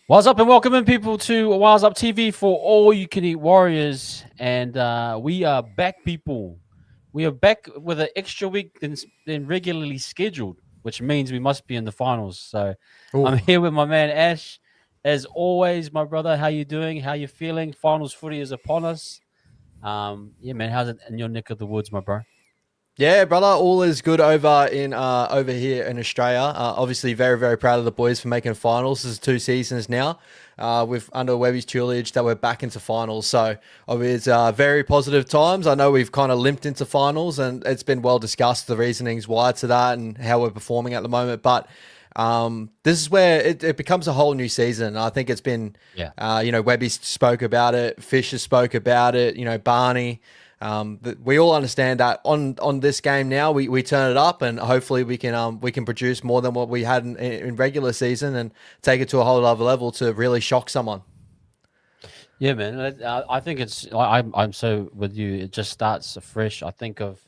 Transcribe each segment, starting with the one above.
What's up and welcome in people to What's Up TV for All You Can Eat Warriors, and we are back, people. We are back with an extra week than regularly scheduled, which means we must be in the finals. So I'm here with my man Ash, as always, my brother. How you doing? How you feeling? Finals footy is upon us. Yeah, man. How's it in your neck of the woods, my bro? Yeah, brother, all is good over here in Australia. Obviously, very, very proud of the boys for making finals. This is 2 seasons now with under Webby's tutelage that we're back into finals. So it's very positive times. I know we've kind of limped into finals, and it's been well discussed, the reasonings why to that and how we're performing at the moment. But this is where it becomes a whole new season. I think it's been, Webby spoke about it, Fisher spoke about it, Barney. We all understand that on this game now we turn it up, and hopefully we can produce more than what we had in regular season and take it to a whole other level to really shock someone. Yeah, man. I think I'm so with you. It just starts afresh. I think of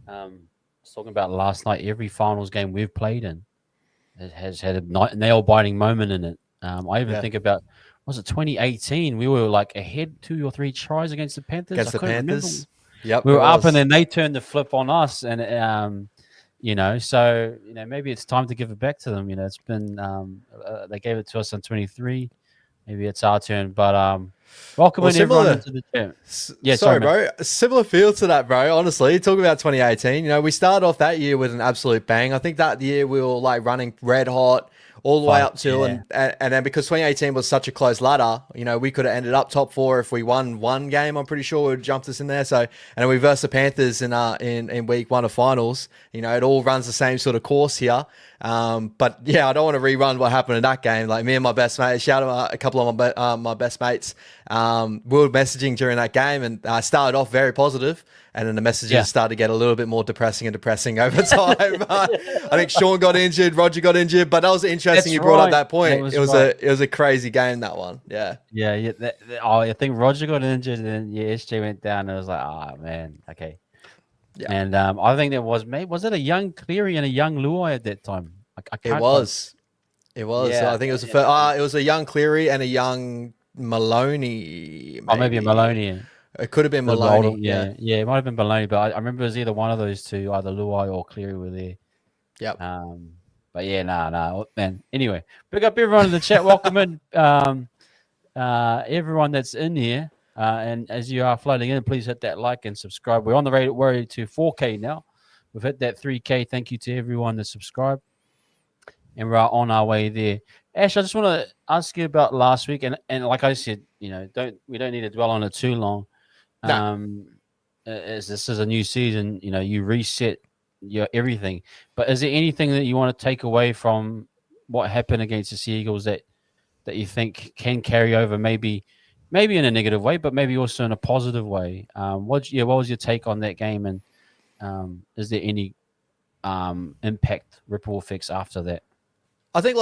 I was talking about last night. Every finals game we've played in, it has had a nail biting moment in it. I even think about, was it 2018? We were like ahead 2 or 3 tries against the Panthers. Against the Panthers. Remember. Yep, we were up, and then they turned the flip on us, and so maybe it's time to give it back to them. It's been they gave it to us on 23. Maybe it's our turn, but welcome everyone into the chat. Yeah, sorry, bro. A similar feel to that, bro. Honestly, talk about 2018. We started off that year with an absolute bang. I think that year we were like running red hot all the way up to, and then because 2018 was such a close ladder, we could have ended up top 4 if we won one game. I'm pretty sure it would have jumped us in there. So, and we versed the Panthers in week 1 of finals. It all runs the same sort of course here. But yeah, I don't want to rerun what happened in that game. Like me and my best mate, shout out a couple of my best mates. We were messaging during that game, and I started off very positive, and then the messages started to get a little bit more depressing over time. I think Sean got injured, Roger got injured, but that was interesting. You brought up that point. It was a crazy game, that one. Yeah. I think Roger got injured, and then SJ went down, and it was like, oh man, okay. Yeah. And I think there was it a young Cleary and a young Luai at that time? It was. Yeah, I think it was it was a young Cleary and a young Maloney. Maybe a Maloney. It could have been Maloney. Yeah, it might have been Maloney, but I remember it was either one of those two, either Luai or Cleary were there. Yep. But yeah, man. Anyway, pick up everyone in the chat. Welcome in, everyone that's in here. And as you are floating in, please hit that like and subscribe. We're on the way to 4K now. We've hit that 3K. Thank you to everyone that subscribed. And we're on our way there. Ash, I just want to ask you about last week. And like I said, we don't need to dwell on it too long. No. As this is a new season, you reset your everything. But is there anything that you want to take away from what happened against the Sea Eagles that you think can carry over, maybe in a negative way, but maybe also in a positive way? What was your take on that game, and is there any impact, ripple effects after that? I think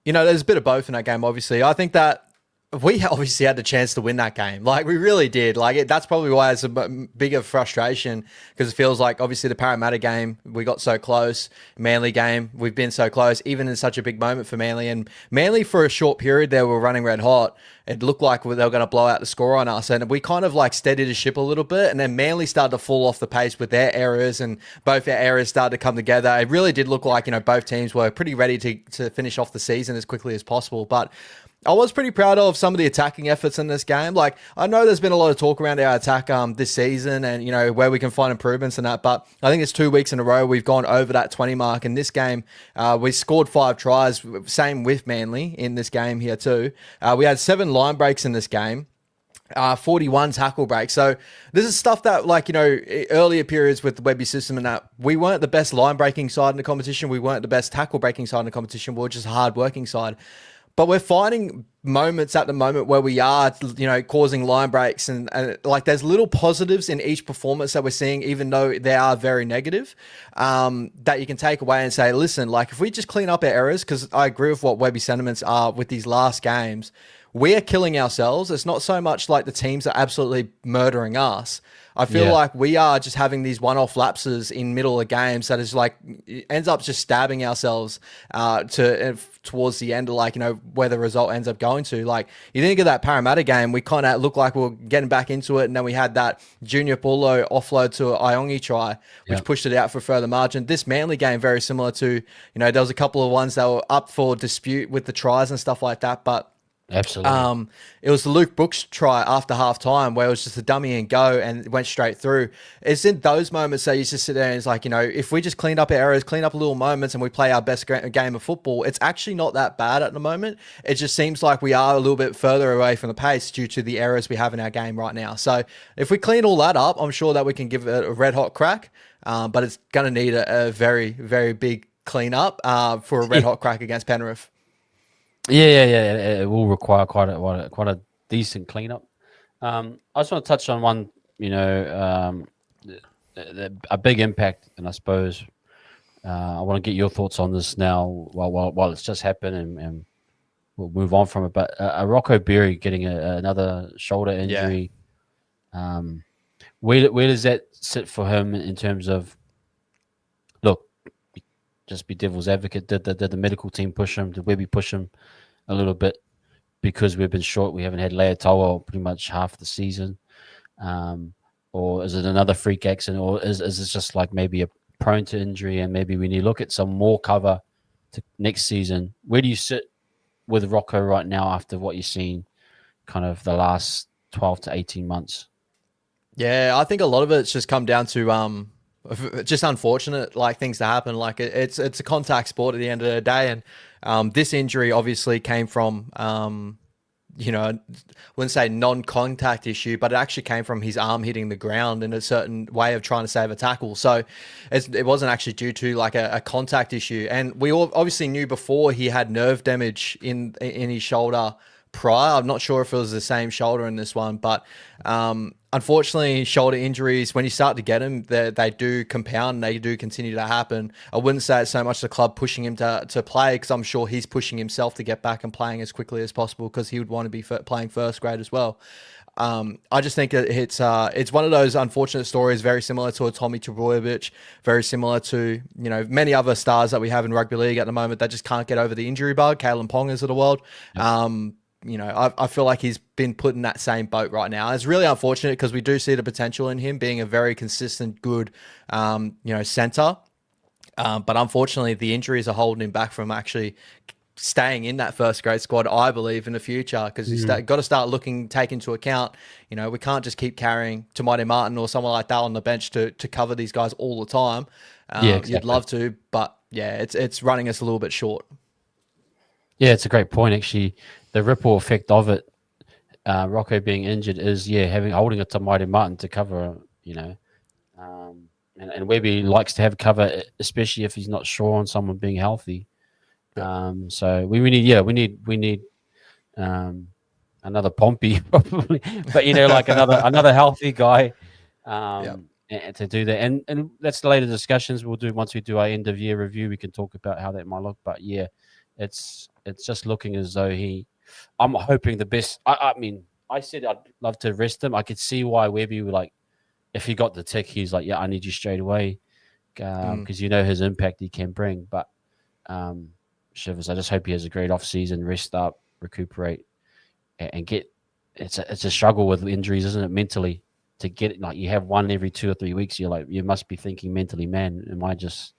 there's a bit of both in that game. Obviously, I think that we obviously had the chance to win that game. Like we really did. That's probably why it's a bigger frustration because it feels like obviously the Parramatta game we got so close. Manly game we've been so close, even in such a big moment for Manly. And Manly for a short period they were running red hot. It looked like they were going to blow out the score on us, and we kind of steadied the ship a little bit. And then Manly started to fall off the pace with their errors, and both our errors started to come together. It really did look like both teams were pretty ready to finish off the season as quickly as possible, but. I was pretty proud of some of the attacking efforts in this game. I know there's been a lot of talk around our attack this season and, where we can find improvements and that, but I think it's 2 weeks in a row we've gone over that 20 mark. In this game, we scored 5 tries, same with Manly in this game here too. We had 7 line breaks in this game. 41 tackle breaks. So this is stuff that earlier periods with the Webby system and that we weren't the best line breaking side in the competition. We weren't the best tackle breaking side in the competition. We were just a hard working side. But we're finding moments at the moment where we are, causing line breaks and there's little positives in each performance that we're seeing, even though they are very negative, that you can take away and say, listen, if we just clean up our errors, because I agree with what Webby sentiments are with these last games, we're killing ourselves. It's not so much like the teams are absolutely murdering us. I feel like we are just having these one-off lapses in middle of games that is ends up just stabbing ourselves towards the end of where the result ends up going to. You think of that Parramatta game, we kind of looked like we were getting back into it, and then we had that Junior Paulo offload to an Iongi try, which pushed it out for further margin. This Manly game, very similar to, there was a couple of ones that were up for dispute with the tries and stuff like that, but absolutely. It was the Luke Brooks try after half time where it was just a dummy and go and it went straight through. It's in those moments that you just sit there and it's if we just clean up our errors, clean up little moments and we play our best game of football, it's actually not that bad at the moment. It just seems like we are a little bit further away from the pace due to the errors we have in our game right now. So if we clean all that up, I'm sure that we can give it a red hot crack, but it's going to need a very, very big clean up for a red hot crack against Penrith. Yeah. It will require quite a decent cleanup. I just want to touch on one, a big impact, and I suppose I want to get your thoughts on this now while it's just happened, and we'll move on from it. But Rocco Berry getting another shoulder injury. Yeah. Where does that sit for him in terms of? Look, just be devil's advocate. Did the medical team push him? Did Webby push him a little bit because we've been short? We haven't had Leotoa pretty much half the season, or is it another freak accident, or is it just maybe a prone to injury and maybe we need to look at some more cover to next season? Where do you sit with Rocco right now after what you've seen, kind of the last 12 to 18 months? Yeah, I think a lot of it's just come down to just unfortunate things to happen. It's a contact sport at the end of the day, and this injury obviously came from I wouldn't say non-contact issue, but it actually came from his arm hitting the ground in a certain way of trying to save a tackle. So it wasn't actually due to a contact issue. And we all obviously knew before he had nerve damage in his shoulder prior. I'm not sure if it was the same shoulder in this one, but unfortunately, shoulder injuries, when you start to get them, they do compound and they do continue to happen. I wouldn't say it's so much the club pushing him to play, because I'm sure he's pushing himself to get back and playing as quickly as possible because he would want to be playing first grade as well. I just think it's one of those unfortunate stories, very similar to a Tommy Trbojevic, very similar to many other stars that we have in rugby league at the moment that just can't get over the injury bug. Kalen Pongers of the world. Yep. I feel like he's been put in that same boat right now. It's really unfortunate because we do see the potential in him being a very consistent, good, center. But unfortunately, the injuries are holding him back from actually staying in that first grade squad, I believe, in the future, because you've got to start take into account, we can't just keep carrying Tamati Martin or someone like that on the bench to cover these guys all the time. Exactly. You'd love to, but yeah, it's running us a little bit short. Yeah, it's a great point, actually. The ripple effect of it, Rocco being injured, is holding a Tamati Martin to cover, and Webby likes to have cover, especially if he's not sure on someone being healthy. So we need another Pompey probably, but another healthy guy to do that. And that's the later discussions we'll do once we do our end of year review. We can talk about how that might look. But yeah, it's just looking as though I'm hoping the best. I mean, I said I'd love to rest him. I could see why Webby would like, if he got the tick, he's like, yeah, I need you straight away, because his impact he can bring. But Shivers, I just hope he has a great off season, rest up, recuperate, and get. It's a struggle with injuries, isn't it? Mentally, to get it, like you have one every 2 or 3 weeks, you're like, you must be thinking mentally, man, am I just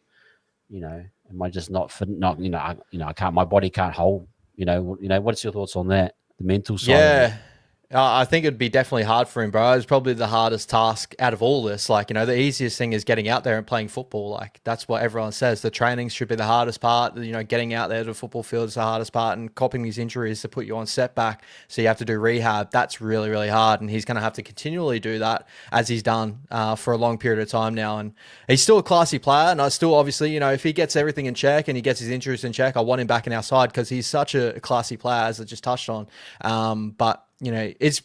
not fit? Not I can't. My body can't hold. What's your thoughts on that? The mental side. Yeah. I think it'd be definitely hard for him, bro. It's probably the hardest task out of all this. Like, the easiest thing is getting out there and playing football. Like, that's what everyone says. The training should be the hardest part. Getting out there to the football field is the hardest part. And copping these injuries to put you on setback, so you have to do rehab. That's really, really hard. And he's going to have to continually do that, as he's done for a long period of time now. And he's still a classy player. And I still, obviously, if he gets everything in check and he gets his injuries in check, I want him back in our side because he's such a classy player, as I just touched on. But it's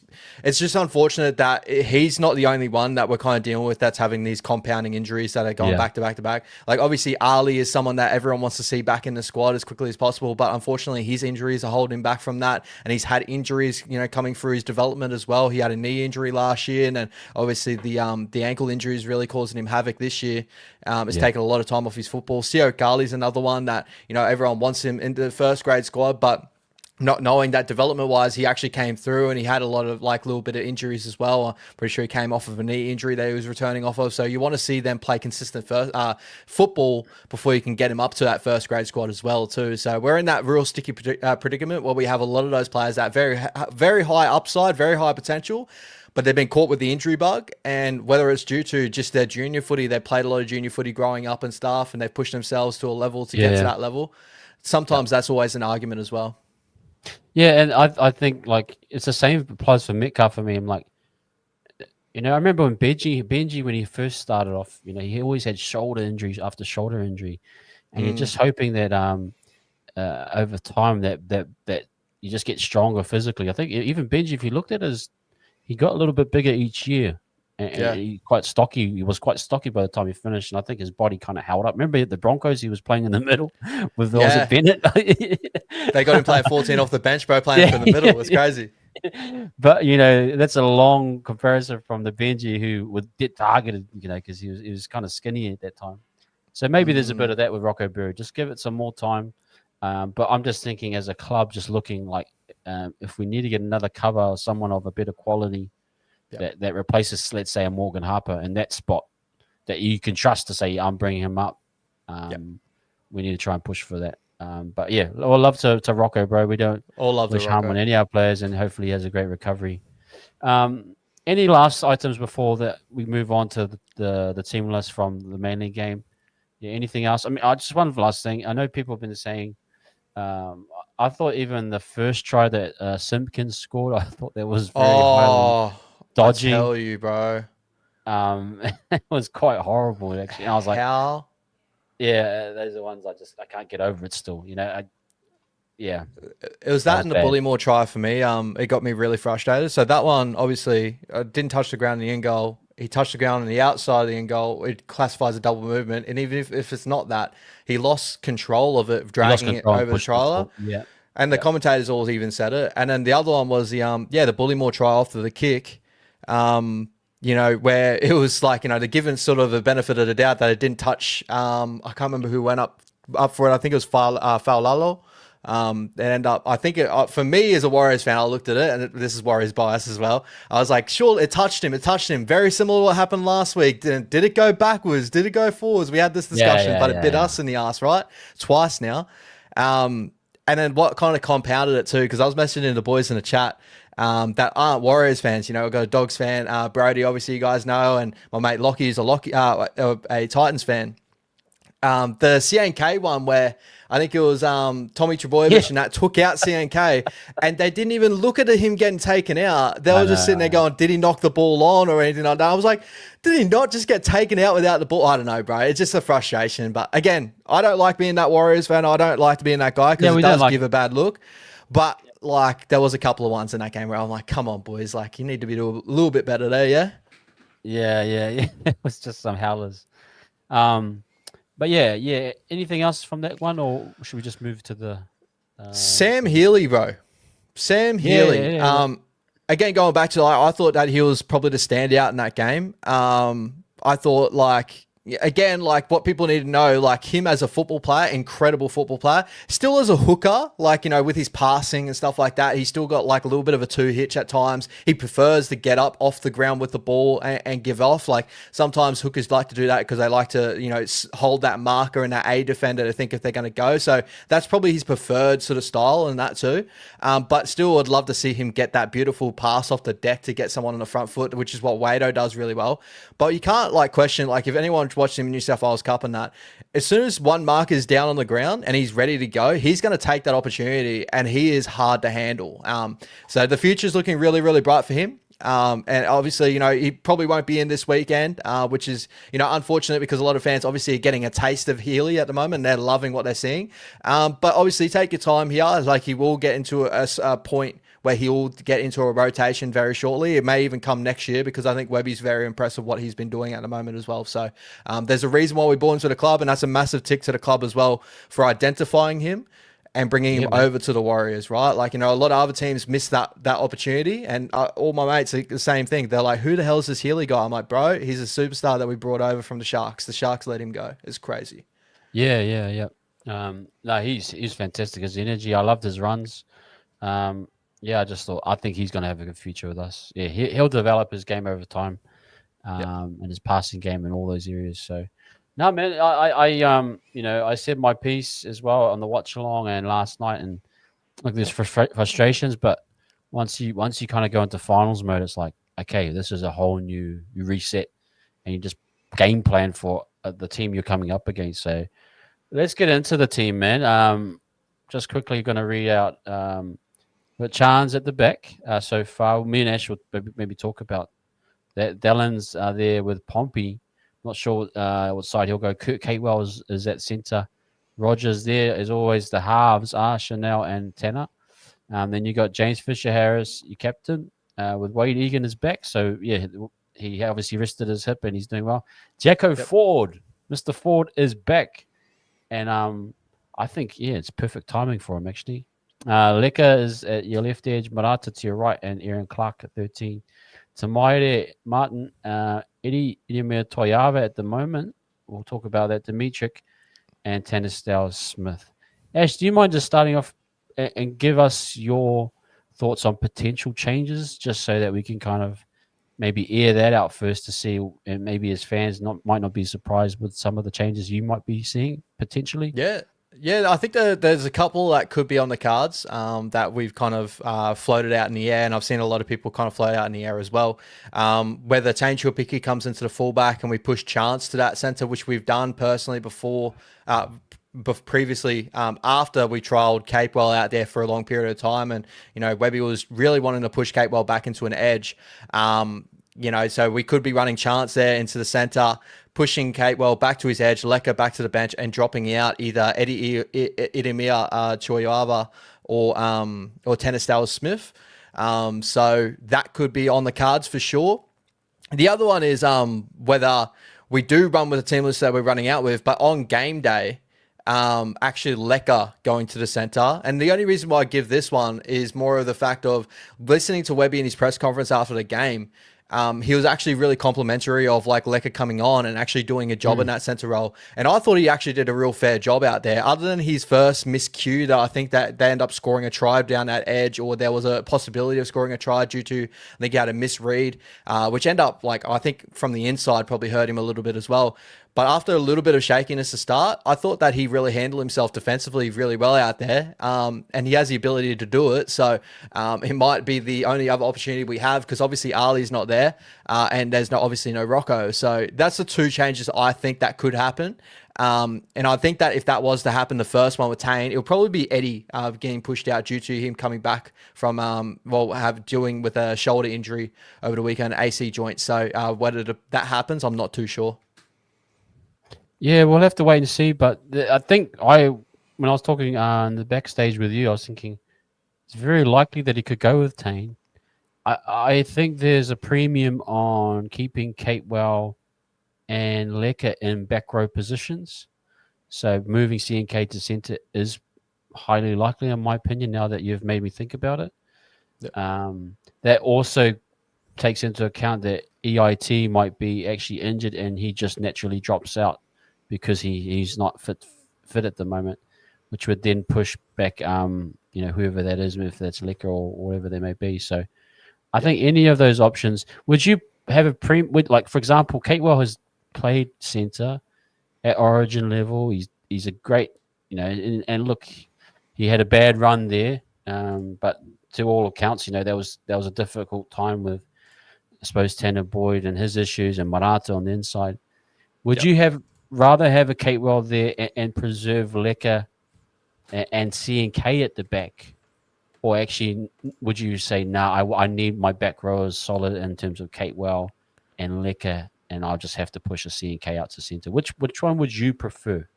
just unfortunate that he's not the only one that we're kind of dealing with that's having these compounding injuries that are going back to back to back. Like, obviously, Ali is someone that everyone wants to see back in the squad as quickly as possible, but unfortunately, his injuries are holding him back from that. And he's had injuries, coming through his development as well. He had a knee injury last year, and then obviously the ankle injury is really causing him havoc this year. It's taken a lot of time off his football. Sio Kali's another one that everyone wants him into the first grade squad, but not knowing that development-wise, he actually came through and he had a lot of little bit of injuries as well. I'm pretty sure he came off of a knee injury that he was returning off of. So you want to see them play consistent football before you can get him up to that first grade squad as well too. So we're in that real sticky predicament where we have a lot of those players that very, very high upside, very high potential, but they've been caught with the injury bug. And whether it's due to just their junior footy, they played a lot of junior footy growing up and stuff, and they've pushed themselves to a level to get to that level. Sometimes that's always an argument as well. Yeah, and I think it's the same applies for Metcalf for me. I'm like, I remember when Benji when he first started off, he always had shoulder injuries after shoulder injury, and you're just hoping that over time that you just get stronger physically. I think even Benji, if you looked at he got a little bit bigger each year. And he quite stocky. He was quite stocky by the time he finished, and I think his body kind of held up. Remember at the Broncos, he was playing in the middle with was it Bennett? They got him playing 14 off the bench, bro, playing for the middle. It was crazy. But that's a long comparison from the Benji who would get targeted, because he was kind of skinny at that time. So maybe there's a bit of that with Rocco Berry. Just give it some more time. But I'm just thinking as a club, just looking like if we need to get another cover or someone of a better quality. That replaces, let's say, a Morgan Harper in that spot that you can trust to say, I'm bringing him up. We need to try and push for that. But yeah, we'll love to Rocco, bro. We don't wish harm on any of our players, and hopefully he has a great recovery. Any last items before that we move on to the team list from the Manly game? Yeah, anything else? I mean, just one last thing. I know people have been saying, I thought even the first try that Simpkins scored, I thought that was very highly dodgy. I tell you, bro. It was quite horrible, actually. And I was like, how? Yeah, those are ones I can't get over it still. It was that and the Bullymore try for me. It got me really frustrated. So that one, obviously, didn't touch the ground in the end goal. He touched the ground on the outside of the end goal. It classifies a double movement. And even if it's not that, he lost control of it, dragging it over the trailer. Yeah. And the commentators all even said it. And then the other one was the Bullymore try after the kick. Where it was they're given sort of the benefit of the doubt that it didn't touch. I can't remember who went up for it. I think it was Faulalo. I think for me as a Warriors fan, I looked at it, and this is Warriors bias as well. I was like, sure, it touched him. It touched him. Very similar to what happened last week. Did it go backwards? Did it go forwards? We had this discussion, but it bit us in the ass, right? Twice now. And then what kind of compounded it too, because I was messaging the boys in the chat that aren't Warriors fans. I've got a Dogs fan, Brody, obviously you guys know, and my mate Lockie is a Titans fan. The CNK one where I think it was Tommy Trebojevic and that took out CNK, and they didn't even look at him getting taken out. They were just sitting there going, did he knock the ball on or anything like that? I was like, did he not just get taken out without the ball? I don't know, bro. It's just a frustration. But again, I don't like being that Warriors fan. I don't like to be in that guy because it does give a bad look. But there was a couple of ones in that game where I'm like, come on, boys. You need to be doing a little bit better there, yeah? Yeah. It was just some howlers. But yeah. Anything else from that one, or should we just move to the Sam Healey, bro. Sam Healey. Again, going back to I thought that he was probably the standout in that game. I thought again, what people need to know, him as a football player, incredible football player, still as a hooker, with his passing and stuff like that, he's still got a little bit of a two hitch at times. He prefers to get up off the ground with the ball and give off. Sometimes hookers like to do that because they like to, hold that marker and that A defender to think if they're going to go. So that's probably his preferred sort of style and that too. But still, I'd love to see him get that beautiful pass off the deck to get someone on the front foot, which is what Wado does really well. But you can't question, if anyone watched him in New South Wales Cup and that, as soon as one marker is down on the ground and he's ready to go, he's going to take that opportunity, and he is hard to handle. So the future is looking really, really bright for him. And obviously, he probably won't be in this weekend, which is, unfortunate because a lot of fans obviously are getting a taste of Healey at the moment and they're loving what they're seeing. But obviously take your time here. He will get into a point where he'll get into a rotation very shortly. It may even come next year because I think Webby's very impressed with what he's been doing at the moment as well. So there's a reason why we brought him to the club, and that's a massive tick to the club as well for identifying him and bringing him over to the Warriors, right? A lot of other teams miss that opportunity, and all my mates are the same thing. They're like, who the hell is this Healey guy? I'm like, bro, he's a superstar that we brought over from the Sharks. The Sharks let him go. It's crazy. Yeah. No, he's fantastic. His energy, I loved his runs. I think he's going to have a good future with us. Yeah, he'll develop his game over time, and his passing game in all those areas. So, no, man, I said my piece as well on the watch along and last night, and there's frustrations, but once you kind of go into finals mode, it's like, okay, this is a whole new reset, and you just game plan for the team you're coming up against. So, let's get into the team, man. Just quickly going to read out. But Chan's at the back so far. Me and Ash will maybe talk about that. Dallins there with Pompey. Not sure what side he'll go. Kurt Catewell is at centre. Rogers there, as always, the halves are Chanel and Tanner. Then you got James Fisher-Harris, your captain, with Wade Egan is back. So, yeah, he obviously rested his hip and he's doing well. Jacko Ford, Mr. Ford is back. And I think, it's perfect timing for him, actually. Leka is at your left edge, Marata to your right, and Aaron Clark at 13. Tamaire Martin, Edimir Toyava at the moment. We'll talk about that. Dimitrik and Tanistel Smith. Ash, do you mind just starting off and give us your thoughts on potential changes, just so that we can kind of maybe air that out first to see, and maybe as fans might not be surprised with some of the changes you might be seeing potentially? Yeah, I think there's a couple that could be on the cards that we've kind of floated out in the air, and I've seen a lot of people kind of float out in the air as well. Whether Tane Tuapiki comes into the fullback and we push Chance to that centre, which we've done personally before, previously, after we trialled Capewell out there for a long period of time, and Webby was really wanting to push Capewell back into an edge. So we could be running Chance there into the centre, pushing Catewell back to his edge, Leka back to the bench, and dropping out either Idemir Choyava or Tanistel Smith. So that could be on the cards for sure. The other one is whether we do run with the team list that we're running out with, but on game day, actually Leka going to the centre. And the only reason why I give this one is more of the fact of listening to Webby in his press conference after the game. He was actually really complimentary of Leka coming on and actually doing a job in that centre role. And I thought he actually did a real fair job out there. Other than his first miscue that I think that they end up scoring a try down that edge, or there was a possibility of scoring a try due to, I think he had a misread, which end up, I think from the inside probably hurt him a little bit as well. But after a little bit of shakiness to start, I thought that he really handled himself defensively really well out there. And he has the ability to do it. So it might be the only other opportunity we have, because obviously Ali's not there and there's obviously no Rocco. So that's the two changes I think that could happen. And I think that if that was to happen, the first one with Tane, it'll probably be Eddie getting pushed out due to him coming back from, dealing with a shoulder injury over the weekend, AC joint. So whether that happens, I'm not too sure. Yeah, we'll have to wait and see. But I think when I was talking on the backstage with you, I was thinking it's very likely that he could go with Tane. I think there's a premium on keeping Catewell and Leka in back row positions. So moving CNK to centre is highly likely, in my opinion, now that you've made me think about it. Yeah. That also takes into account that EIT might be actually injured and he just naturally drops out because he's not fit at the moment, which would then push back whoever that is, if that's Liquor or whatever they may be. So I think any of those options. Would you have like, for example, Catewell has played centre at Origin level. He's a great, and look, he had a bad run there, but to all accounts, that was a difficult time with, I suppose, Tanner Boyd and his issues and Marata on the inside. Would you rather have a Catewell there and preserve Lecker and C&K at the back? Or actually, would you say, no, I need my back row as solid in terms of Catewell and Lecker, and I'll just have to push a C&K out to centre? Which one would you prefer?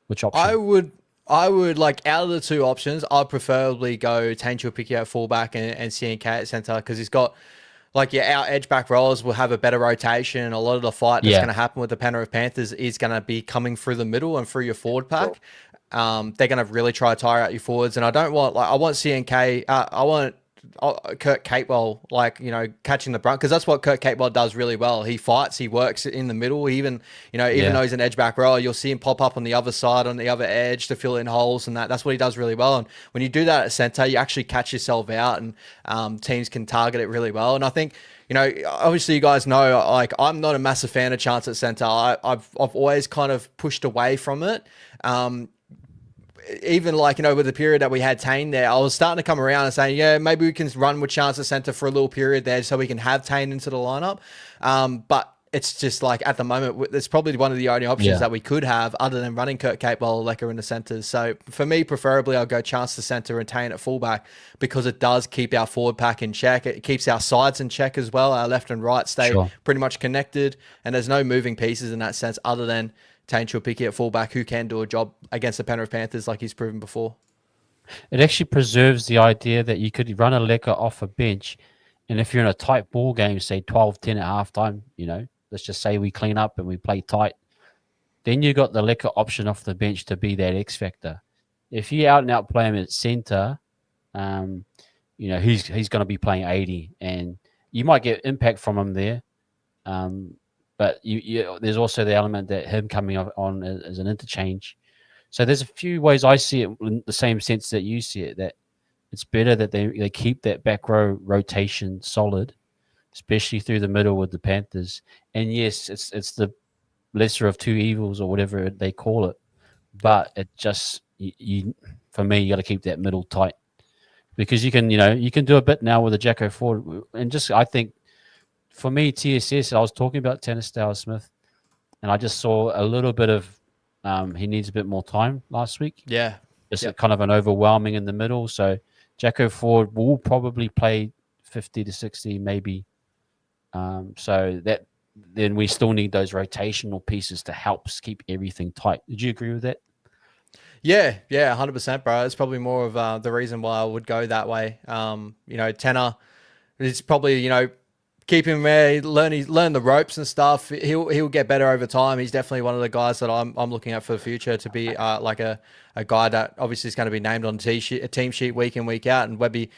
Which option? I would like, out of the two options, I'd preferably go Tainchua Picky at fullback and C&K at centre, because he's got, like, our edge back rollers will have a better rotation. A lot of the fight that's going to happen with the Penrith Panthers is going to be coming through the middle and through your forward pack. Sure. They're going to really try to tire out your forwards, and I want C&K. I want Kurt Capewell, catching the brunt, because that's what Kurt Capewell does really well. He fights, he works in the middle. Even though he's an edge back rower, you'll see him pop up on the other side, on the other edge, to fill in holes, and that's what he does really well. And when you do that at centre, you actually catch yourself out, and teams can target it really well. And I think, obviously you guys know, like, I'm not a massive fan of Chance at centre. I've always kind of pushed away from it. Even with the period that we had Tane there, I was starting to come around and saying, yeah, maybe we can run with Chance at centre for a little period there so we can have Tane into the lineup. But it's just like, at the moment, it's probably one of the only options that we could have, other than running Kurt Capewell or Lecker in the centres. So for me, preferably, I'll go Chance to centre and Tane at fullback, because it does keep our forward pack in check. It keeps our sides in check as well. Our left and right stay pretty much connected, and there's no moving pieces in that sense, other than Tainchua Picky at fullback, who can do a job against the Penrith Panthers like he's proven before. It actually preserves the idea that you could run a Lecker off a bench, and if you're in a tight ball game, say 12-10 at halftime, let's just say we clean up and we play tight, then you got the Lecker option off the bench to be that X factor. If you out and out play him at centre, he's going to be playing 80, and you might get impact from him there. But there's also the element that him coming on as an interchange. So there's a few ways I see it in the same sense that you see it, that it's better that they keep that back row rotation solid, especially through the middle with the Panthers. And yes, it's the lesser of two evils, or whatever they call it. But it just, for me, you got to keep that middle tight, because you can do a bit now with the Jacko forward. And just, I think, for me, TSS, I was talking about Tanner Smith, and I just saw a little bit of he needs a bit more time last week. Yeah. Just kind of an overwhelming in the middle. So Jacko Ford will probably play 50 to 60 maybe. So that then we still need those rotational pieces to help keep everything tight. Did you agree with that? Yeah, 100%, bro. It's probably more of the reason why I would go that way. Tanner, it's probably, keep him there, learn the ropes and stuff. He'll get better over time. He's definitely one of the guys that I'm looking at for the future to be like a guy that obviously is going to be named on a team sheet week in, week out. And Webby,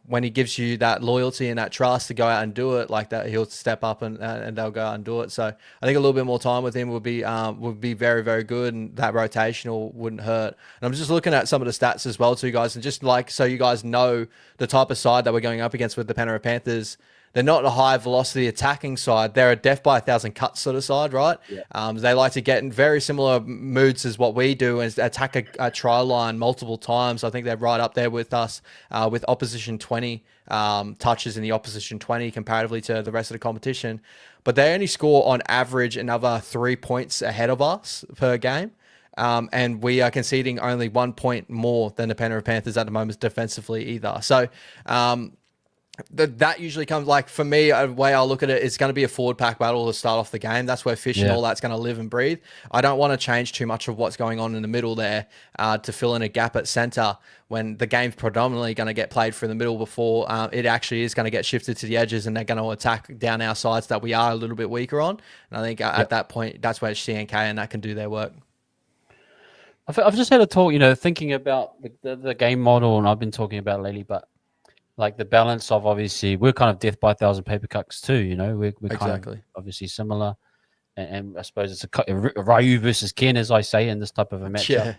when he gives you that loyalty and that trust to go out and do it like that, he'll step up and they'll go out and do it. So I think a little bit more time with him would be very, very good, and that rotational wouldn't hurt. And I'm just looking at some of the stats as well too, guys, and just like, so you guys know the type of side that we're going up against with the Penrith Panthers. They're not a high velocity attacking side. They're a death by 1,000 cuts sort of side, right? Yeah. They like to get in very similar moods as what we do, and attack a try line multiple times. I think they're right up there with us, with opposition 20 touches in the opposition 20 comparatively to the rest of the competition. But they only score on average another 3 points ahead of us per game. And we are conceding only 1 point more than the Penrith Panthers at the moment defensively either. So, that usually comes, like, for me, a way I'll look at it, it's going to be a forward pack battle to start off the game. That's where Fish and all that's going to live and breathe. I don't want to change too much of what's going on in the middle there to fill in a gap at centre when the game's predominantly going to get played through the middle before it actually is going to get shifted to the edges, and they're going to attack down our sides that we are a little bit weaker on. And I think at that point, that's where C&K and that can do their work. I've just had a talk, thinking about the game model, and I've been talking about it lately, but like the balance of obviously we're kind of death by a thousand paper cuts too, we're kind of Exactly. obviously similar, and I suppose it's a Ryu versus Ken, as I say, in this type of a matchup.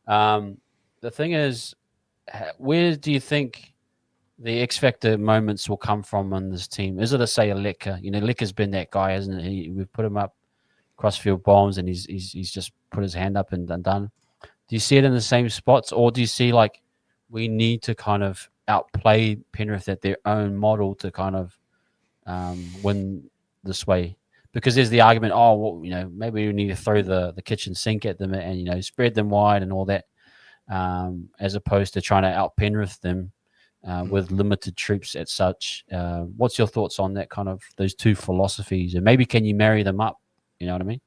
Yeah. The thing is, where do you think the X factor moments will come from on this team? Is it a say a Lecker? Lecker's been that guy, hasn't he? We've put him up crossfield bombs, and he's just put his hand up and done. Do you see it in the same spots, or do you see like we need to kind of outplay Penrith at their own model to kind of win this way? Because there's the argument, oh, well, maybe we need to throw the kitchen sink at them and spread them wide and all that, as opposed to trying to out Penrith them with limited troops at such. What's your thoughts on that kind of those two philosophies, and maybe can you marry them up? You know what I mean?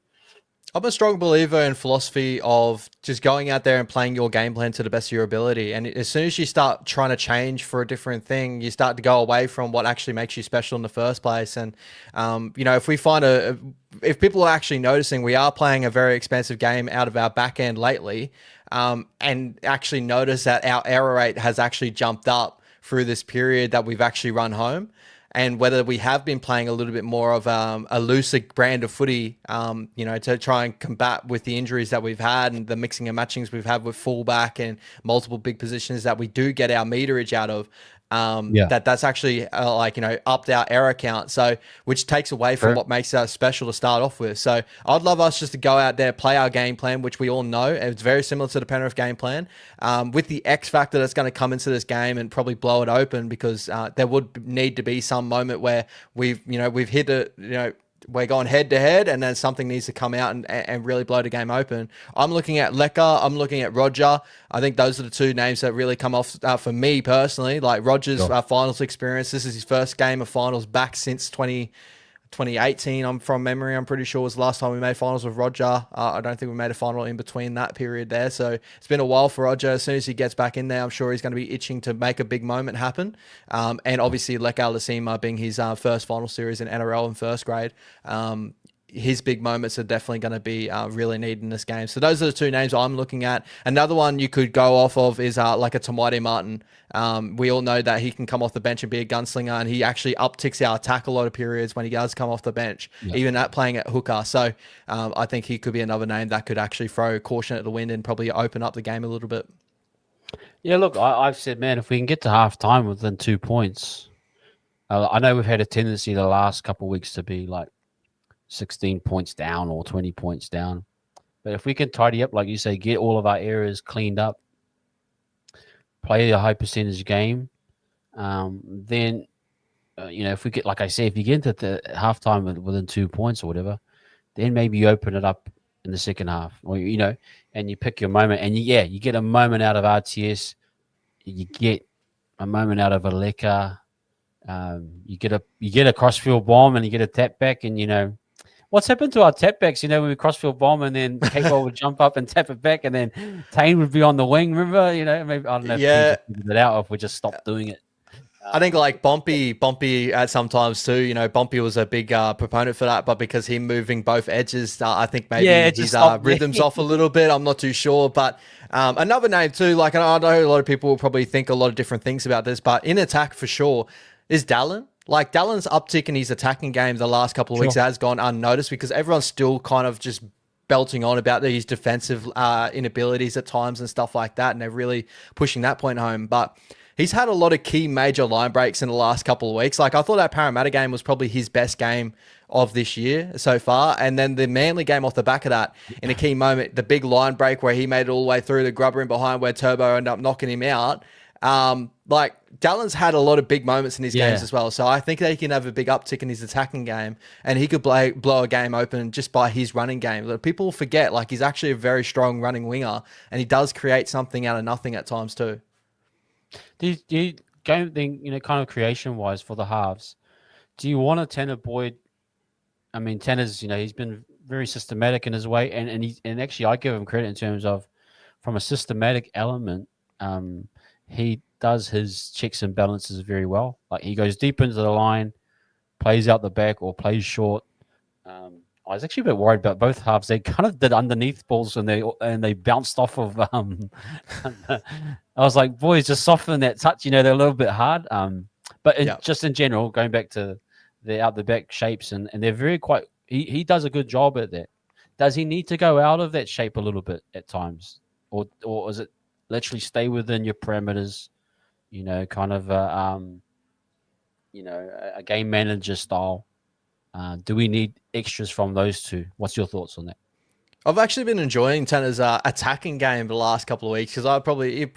I'm a strong believer in philosophy of just going out there and playing your game plan to the best of your ability. And as soon as you start trying to change for a different thing, you start to go away from what actually makes you special in the first place. And, if we find if people are actually noticing, we are playing a very expensive game out of our back end lately, and actually notice that our error rate has actually jumped up through this period that we've actually run home. And whether we have been playing a little bit more of a looser brand of footy, to try and combat with the injuries that we've had and the mixing and matchings we've had with fullback and multiple big positions that we do get our meterage out of. That's actually upped our error count, so which takes away from what makes us special to start off with. So I'd love us just to go out there, play our game plan, which we all know it's very similar to the Penrith game plan, with the X factor that's going to come into this game and probably blow it open, because there would need to be some moment where we've hit a we're going head to head, and then something needs to come out and really blow the game open. I'm looking at Lecker. I'm looking at Roger. I think those are the two names that really come off for me personally. Like Roger's finals experience. This is his first game of finals back since 2018. I'm from memory. I'm pretty sure was the last time we made finals with Roger. I don't think we made a final in between that period there. So it's been a while for Roger. As soon as he gets back in there, I'm sure he's going to be itching to make a big moment happen. And obviously Leka Lasima being his first final series in NRL in first grade. His big moments are definitely going to be really needed in this game. So those are the two names I'm looking at. Another one you could go off of is like a Tamati Martin. We all know that he can come off the bench and be a gunslinger, and he actually upticks our attack a lot of periods when he does come off the bench, even at playing at hooker. So I think he could be another name that could actually throw caution at the wind and probably open up the game a little bit. Yeah, look, I've said, man, if we can get to half time within 2 points, I know we've had a tendency the last couple of weeks to be like 16 points down or 20 points down. But if we can tidy up, like you say, get all of our errors cleaned up, play a high percentage game, then, if we get, like I say, if you get into the halftime within 2 points or whatever, then maybe you open it up in the second half, or, and you pick your moment. And you get a moment out of RTS, you get a moment out of a Lecker, you get a crossfield bomb, and you get a tap back, and what's happened to our tap backs? When we crossfield bomb and then Capewell would jump up and tap it back, and then Tane would be on the wing. Remember, maybe I don't know if teams figured it out, or if we just stopped doing it. I think like Bumpy at sometimes too. Bumpy was a big proponent for that, but because him moving both edges, I think maybe his rhythm's off a little bit. I'm not too sure, but another name too. Like, I know a lot of people will probably think a lot of different things about this, but in attack for sure is Dallin. Like, Dallin's uptick in his attacking game the last couple of weeks has gone unnoticed, because everyone's still kind of just belting on about his defensive inabilities at times and stuff like that, and they're really pushing that point home. But he's had a lot of key major line breaks in the last couple of weeks. Like, I thought that Parramatta game was probably his best game of this year so far. And then the Manly game off the back of that, in a key moment, the big line break where he made it all the way through the grubber in behind where Turbo ended up knocking him out. Like, Dallin's had a lot of big moments in his games as well. So I think that he can have a big uptick in his attacking game, and he could blow a game open just by his running game. People forget, like, he's actually a very strong running winger, and he does create something out of nothing at times too. Do you game thing, kind of creation wise for the halves? Do you want a Tanner Boyd? I mean, Tanner's, he's been very systematic in his way, and actually I give him credit in terms of, from a systematic element, he does his checks and balances very well. Like, he goes deep into the line, plays out the back or plays short, I was actually a bit worried about both halves. They kind of did underneath balls and they bounced off of. I was like, boys, just soften that touch. They're a little bit hard. But just in general, going back to the out the back shapes and they're very quite. He does a good job at that. Does he need to go out of that shape a little bit at times, or is it literally stay within your parameters? Kind of a game manager style. Do we need extras from those two? What's your thoughts on that? I've actually been enjoying Tanner's attacking game the last couple of weeks because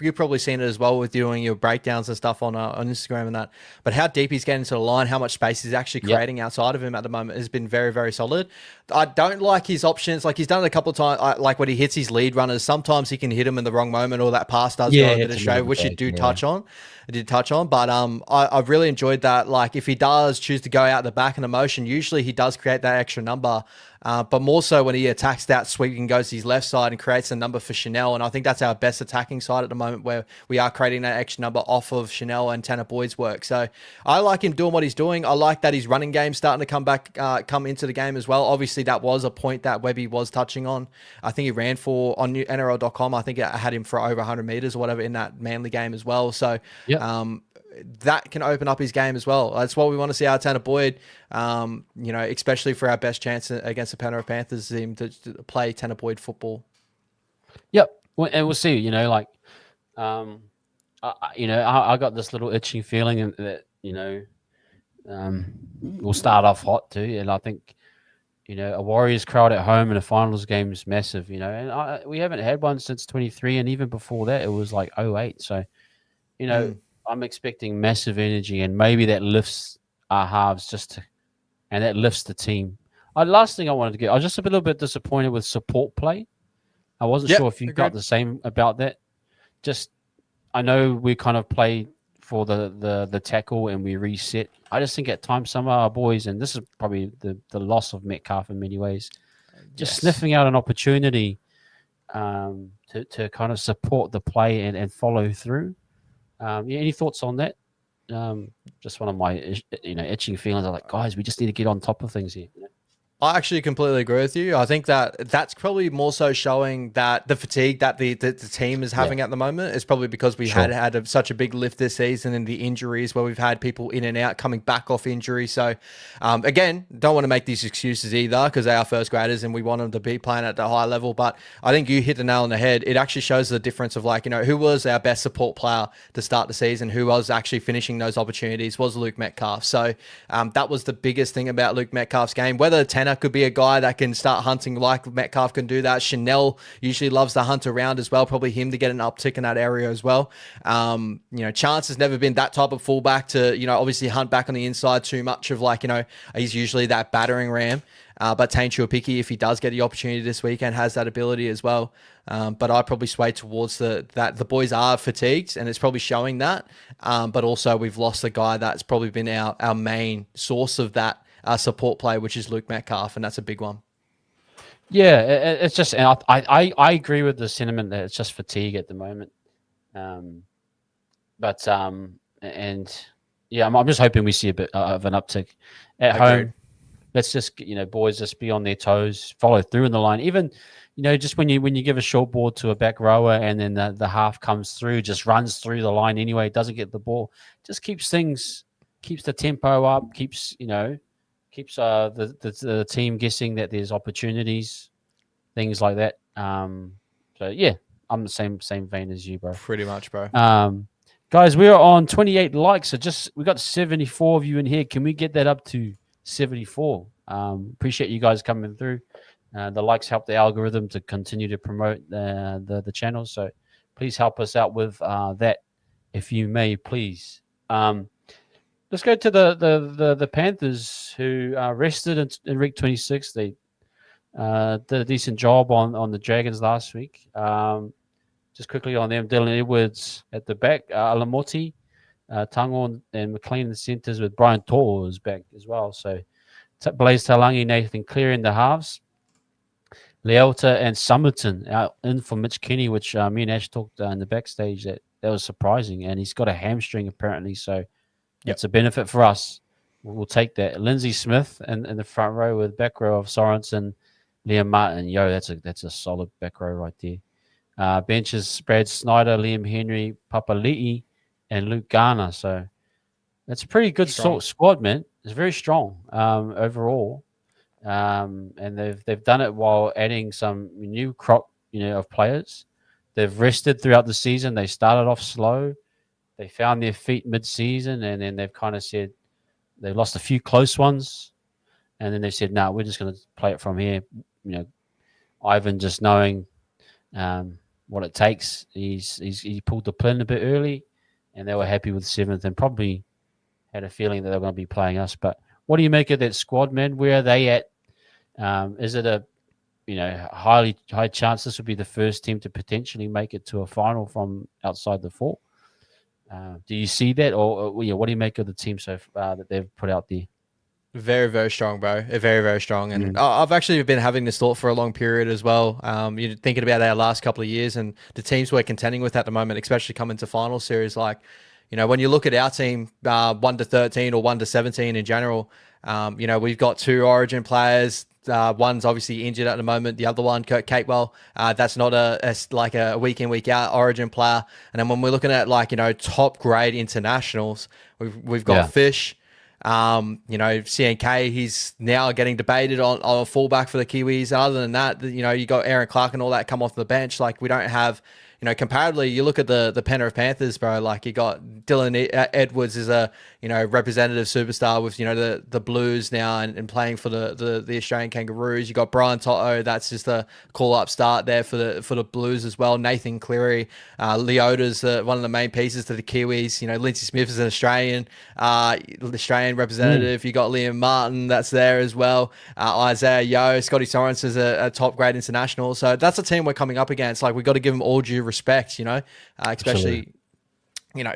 you've probably seen it as well with doing your breakdowns and stuff on Instagram and that. But how deep he's getting to the line, how much space he's actually creating outside of him at the moment has been very, very solid. I don't like his options. Like he's done it a couple of times. Like when he hits his lead runners, sometimes he can hit them in the wrong moment, or that pass does go a bit astray, which you do touch on. I did touch on, but I've really enjoyed that. Like if he does choose to go out the back in a motion, usually he does create that extra number. But more so when he attacks that sweep and goes to his left side and creates a number for Chanel. And I think that's our best attacking side at the moment, where we are creating that extra number off of Chanel and Tanner Boyd's work. So I like him doing what he's doing. I like that his running game's starting to come into the game as well. Obviously, that was a point that Webby was touching on. I think he ran on NRL.com. I think I had him for over 100 meters or whatever in that Manly game as well. So that can open up his game as well. That's what we want to see out of Tanner Boyd, especially for our best chance against the Penrith Panthers, him to play Tanner Boyd football. Yep. And we'll see, I got this little itching feeling that, we'll start off hot too. And I think, a Warriors crowd at home in a finals game is massive, and we haven't had one since 23. And even before that, it was like 08. So, I'm expecting massive energy, and maybe that lifts our halves and that lifts the team. Last thing I wanted to get, I was just a little bit disappointed with support play. I wasn't sure if you got the same about that. I know we kind of play for the tackle and we reset. I just think at times some of our boys, and this is probably the loss of Metcalf in many ways, just sniffing out an opportunity to kind of support the play and follow through. Any thoughts on that? Just one of my itching feelings. I'm like, guys, we just need to get on top of things here. I actually completely agree with you. I think that's probably more so showing that the fatigue that the team is having at the moment is probably because we had such a big lift this season, and the injuries where we've had people in and out coming back off injury. So, again, don't want to make these excuses either, because they are first graders and we want them to be playing at the high level. But I think you hit the nail on the head. It actually shows the difference of who was our best support player to start the season, who was actually finishing those opportunities, was Luke Metcalf. So that was the biggest thing about Luke Metcalf's game. Whether Tanner could be a guy that can start hunting like Metcalf can do that. Chanel usually loves to hunt around as well. Probably him to get an uptick in that area as well. Chance has never been that type of fullback to, obviously hunt back on the inside too much of he's usually that battering ram. But Tane Tuapiki, if he does get the opportunity this weekend, has that ability as well. But I probably sway towards that the boys are fatigued, and it's probably showing that. But also we've lost the guy that's probably been our main source of that support play, which is Luke Metcalf, and that's a big one. Yeah, it's just, and I agree with the sentiment that it's just fatigue at the moment. I'm just hoping we see a bit of an uptick at home. Let's just, boys just be on their toes, follow through in the line. Even, just when you give a short ball to a back rower and then the half comes through, just runs through the line anyway, doesn't get the ball, just keeps the tempo up, keeps the team guessing that there's opportunities, things like that. I'm the same vein as you, bro. Pretty much, bro. Guys, we are on 28 likes, so we got 74 of you in here. Can we get that up to 74? Appreciate you guys coming through. The likes help the algorithm to continue to promote the channel, so please help us out with that, if you may, please. Let's go to the Panthers, who rested in week 26. They did a decent job on the Dragons last week. Just quickly on them, Dylan Edwards at the back, Alamoti, Tango and McLean in the centres, with Brian Torres back as well. So Blaze Talangi, Nathan Clear in the halves. Leota and Summerton out in for Mitch Kenny, which me and Ash talked in the backstage that was surprising. And he's got a hamstring apparently, so it's a benefit for us. we'll take that. Lindsay Smith in the front row with back row of Sorensen, Liam Martin. Yo, that's a solid back row right there. Benches, Brad Snyder, Liam Henry, Papali'i, and Luke Garner. So that's a pretty good squad, man. It's very strong overall. And they've done it while adding some new crop, of players. They've rested throughout the season. They started off slow. They found their feet mid-season, and then they've kind of said they lost a few close ones, and then they said, "No, we're just going to play it from here." Ivan just knowing what it takes. He pulled the pin a bit early, and they were happy with 7th, and probably had a feeling that they were going to be playing us. But what do you make of that squad, man? Where are they at? Is it a high chance this would be the first team to potentially make it to a final from outside the 4? Do you see that, or what do you make of the team so far that they've put out there? Very, very strong, bro. Very, very strong. And I've actually been having this thought for a long period as well. You're thinking about our last couple of years and the teams we're contending with at the moment, especially coming to final series. Like, when you look at our team, 1 to 13 or 1 to 17 in general, we've got 2 Origin players. One's obviously injured at the moment. The other one, Kurt Catewell, that's not a week in, week out Origin player. And then when we're looking at top grade internationals, we've got Fish. CNK, he's now getting debated on a fullback for the Kiwis. Other than that, you got Aaron Clark and all that come off the bench. Like, we don't have, comparatively, you look at the Penrith Panthers, bro. Like, you got Dylan Edwards is a representative superstar with the Blues now and playing for the Australian Kangaroos. You got Brian Toto, that's just a call up start there for the Blues as well. Nathan Cleary, Leota's one of the main pieces to the Kiwis. Lindsay Smith is an Australian representative. You got Liam Martin, that's there as well. Isaiah Yeo, Scotty Sorensen is a top grade international. So that's a team we're coming up against. Like, we got to give them all due respect, especially.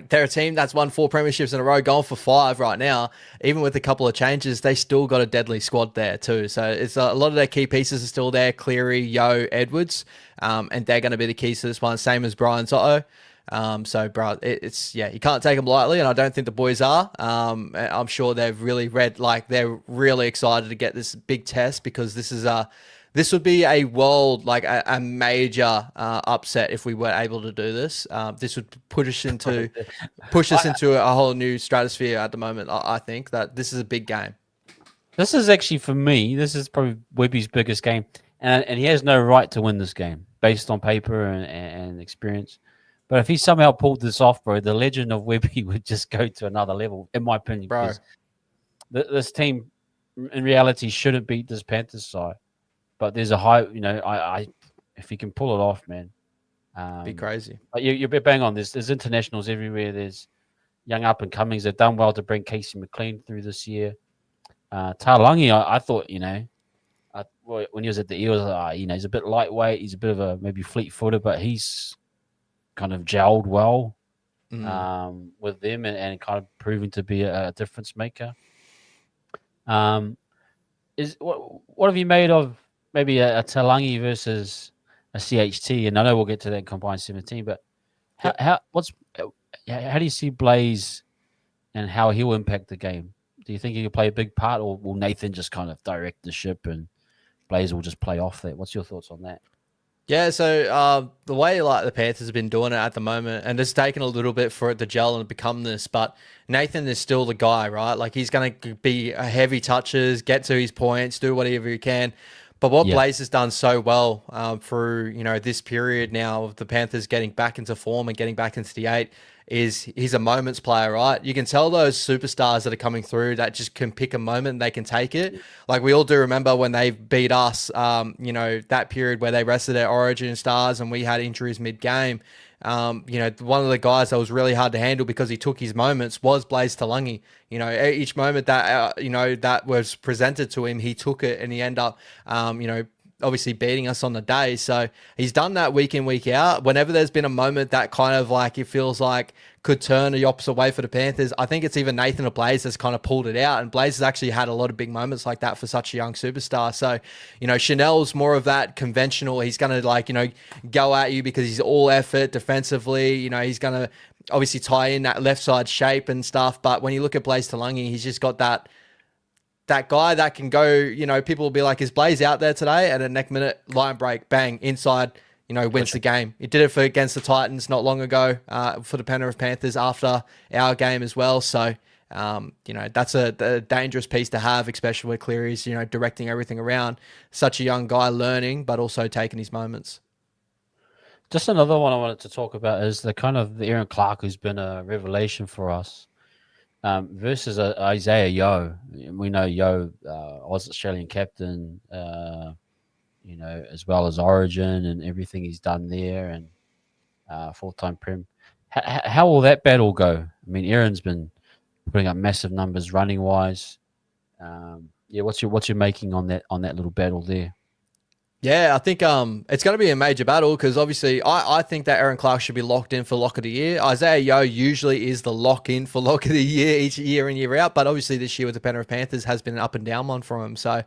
They're a team that's won 4 premierships in a row, going for 5 right now. Even with a couple of changes, they still got a deadly squad there too. So it's a lot of their key pieces are still there. Cleary, Yeo, Edwards, and they're going to be the keys to this one. Same as Brian Toto. So, bro, it's you can't take them lightly, and I don't think the boys are. I'm sure they've really they're really excited to get this big test, because this would be a major upset if we were able to do this. This would push us into a whole new stratosphere at the moment. I think that this is a big game. This is actually, for me, this is probably Webby's biggest game, and he has no right to win this game based on paper and experience. But if he somehow pulled this off, bro, the legend of Webby would just go to another level, in my opinion. Bro, this team, in reality, shouldn't beat this Panthers side. But there's a high, if he can pull it off, man, be crazy. But you're bang on. There's internationals everywhere. There's young up and comings. They've done well to bring Casey McLean through this year. Talangi, I thought, when he was at the Eels, he's a bit lightweight. He's a bit of a maybe fleet-footed, but he's kind of gelled well with them and kind of proving to be a difference maker. What have you made of maybe a Talangi versus a CHT? And I know we'll get to that in Combined 17, but how do you see Blaze and how he'll impact the game? Do you think he could play a big part, or will Nathan just kind of direct the ship and Blaze will just play off that? What's your thoughts on that? Yeah, so the way the Panthers have been doing it at the moment, and it's taken a little bit for it to gel and become this, but Nathan is still the guy, right? Like, he's going to be a heavy touches, get to his points, do whatever he can. But what Blaze has done so well through this period now of the Panthers getting back into form and getting back into the 8 is he's a moments player, right? You can tell those superstars that are coming through that just can pick a moment and they can take it. Like, we all do remember when they beat us, that period where they rested their Origin stars and we had injuries mid-game. One of the guys that was really hard to handle because he took his moments was Blaze Talangi. Each moment that, that was presented to him, he took it and he ended up, obviously beating us on the day. So he's done that week in, week out. Whenever there's been a moment that kind of it feels like could turn the opposite way for the Panthers, I think it's either Nathan or Blaze that's kind of pulled it out. And Blaze has actually had a lot of big moments like that for such a young superstar. So, Chanel's more of that conventional. He's going to go at you because he's all effort defensively. He's going to obviously tie in that left side shape and stuff. But when you look at Blaze Talangi, he's just got that guy that can go, people will be like, is Blaze out there today? At a neck minute, line break, bang, inside, wins the game. He did it against the Titans not long ago for the Penrith Panthers after our game as well. So, that's a dangerous piece to have, especially where Cleary's, directing everything around. Such a young guy learning, but also taking his moments. Just another one I wanted to talk about is the Aaron Clark, who's been a revelation for us, versus Isaiah Yeo. We know Yeo, Australian captain, as well as Origin and everything he's done there, and full-time Prem. How will that battle go? I mean, Aaron's been putting up massive numbers running wise. What's your making on that little battle there? Yeah, I think it's going to be a major battle because obviously I think that Aaron Clark should be locked in for lock of the year. Isaiah Yeo usually is the lock in for lock of the year each year in, year out, but obviously this year with the Penrith Panthers has been an up and down one for him. So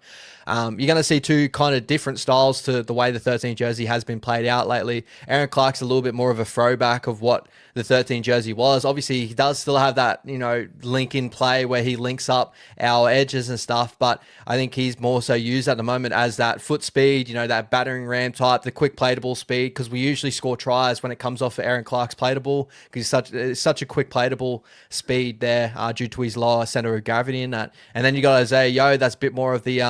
you're going to see two kind of different styles to the way the 13 jersey has been played out lately. Aaron Clark's a little bit more of a throwback of what the 13 jersey was. Obviously, he does still have that, link in play where he links up our edges and stuff, but I think he's more so used at the moment as that foot speed, that battering ram type, the quick play to ball speed, because we usually score tries when it comes off for Aaron Clark's play to ball, because he's such a quick play to ball speed there due to his lower center of gravity in that. And then you got Isaiah Yeo, that's a bit more of the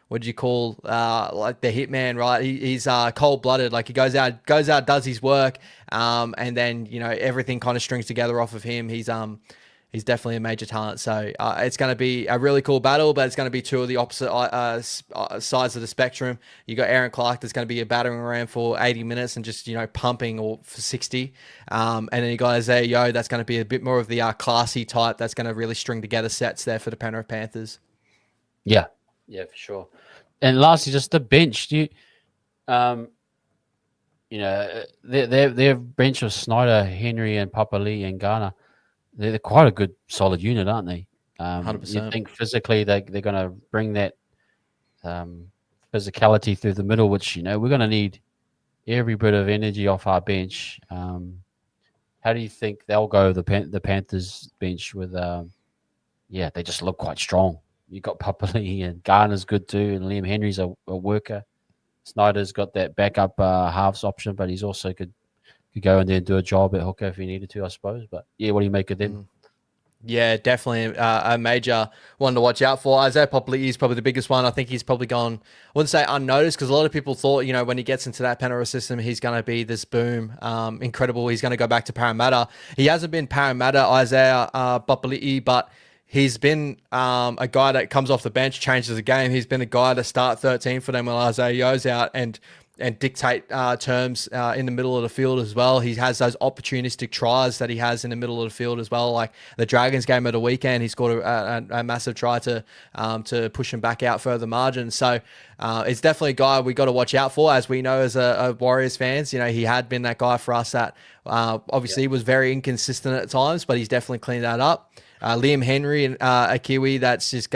what do you call like the hitman, right? He's cold blooded. Like he goes out, does his work, and then everything kind of strings together off of him. He's definitely a major talent. So it's going to be a really cool battle, but it's going to be two of the opposite sides of the spectrum. You got Aaron Clark that's going to be a battering ram for 80 minutes and just pumping or for 60, and then you got Isaiah Yeo that's going to be a bit more of the classy type that's going to really string together sets there for the Penrith Panthers. Yeah, for sure. And lastly, just the bench. Do you, their bench of Snyder, Henry, and Papali and Garner, they're quite a good, solid unit, aren't they? 100%. You think physically they're going to bring that physicality through the middle, which we're going to need every bit of energy off our bench. How do you think they'll go? The Panthers bench with, they just look quite strong. You got Papali and Garner's good too, and Liam Henry's a worker. Snyder's got that backup halves option, but he's also could go in there and do a job at hooker if he needed to, I suppose. But yeah, what do you make of them? Yeah, definitely a major one to watch out for. Isaiah Papali is probably the biggest one. I think he's probably gone, I wouldn't say unnoticed, because a lot of people thought, when he gets into that Penrith system, he's going to be this boom, incredible. He's going to go back to Parramatta. He hasn't been Parramatta, Isaiah Papali, but he's been a guy that comes off the bench, changes the game. He's been a guy to start 13 for them when Isaiah Yeo's out and dictate terms in the middle of the field as well. He has those opportunistic tries that he has in the middle of the field as well. Like the Dragons game at the weekend, he scored a massive try to push him back out further margins. So it's definitely a guy we got to watch out for, as we know as a Warriors fans. He had been that guy for us that obviously was very inconsistent at times, but he's definitely cleaned that up. Liam Henry and a Kiwi that's just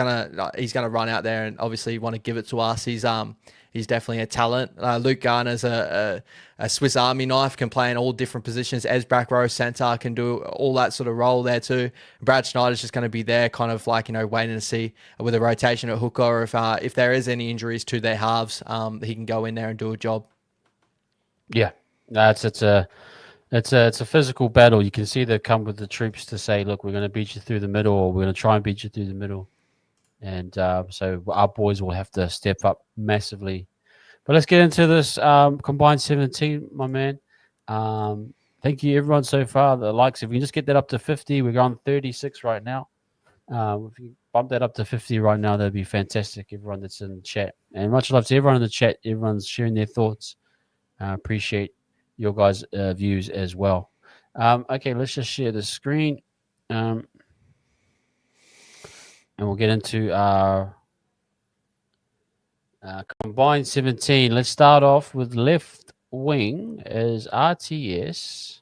he's gonna run out there and obviously want to give it to us. He's definitely a talent. Luke Garner's a Swiss Army knife, can play in all different positions. As back row centre, can do all that sort of role there too. Brad Schneider's just going to be there, kind of like waiting to see with a rotation at hooker, or if there is any injuries to their halves, he can go in there and do a job. Yeah, it's a physical battle. You can see they come with the troops to say, look, we're going to beat you through the middle, or we're going to try and beat you through the middle. And so our boys will have to step up massively. But let's get into this combined 17, my man. Thank you, everyone, so far. The likes, if we can just get that up to 50, we're on 36 right now. If you bump that up to 50 right now, that'd be fantastic, everyone that's in the chat. And much love to everyone in the chat. Everyone's sharing their thoughts. Appreciate your guys' views as well. Okay, let's just share the screen. And we'll get into our combined 17. Let's start off with left wing as RTS.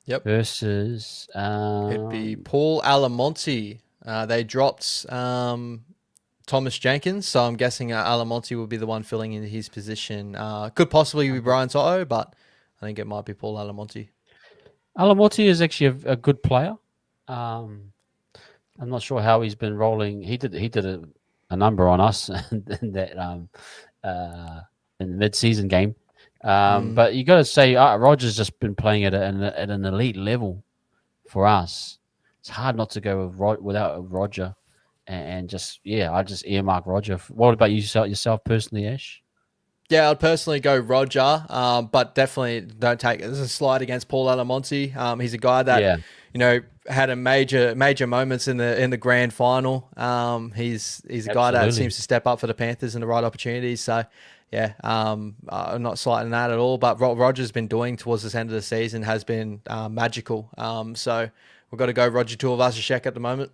Yep. Versus... it'd be Paul Alamonte. They dropped Thomas Jenkins, so I'm guessing Alamonte will be the one filling in his position. Could possibly be Brian Toto, but I think it might be Paul Alamonte. Alamoti is actually a good player. Um, I'm not sure how he's been rolling. He did a number on us in that uh, in the mid-season game. Mm. But you got to say Roger's just been playing at an elite level for us. It's hard not to go without Roger, and just I just earmark Roger. What about yourself personally, Ash? Yeah, I'd personally go Roger, but definitely don't take it as a slide against Paul Alamonte. He's a guy that, Yeah, had a major moments in the grand final. He's a guy that absolutely. seems to step up for the Panthers in the right opportunities. So, yeah, I'm not slighting that at all. But what Roger's been doing towards this end of the season has been magical. So we've got to go Roger Tuivasa-Sheck at the moment.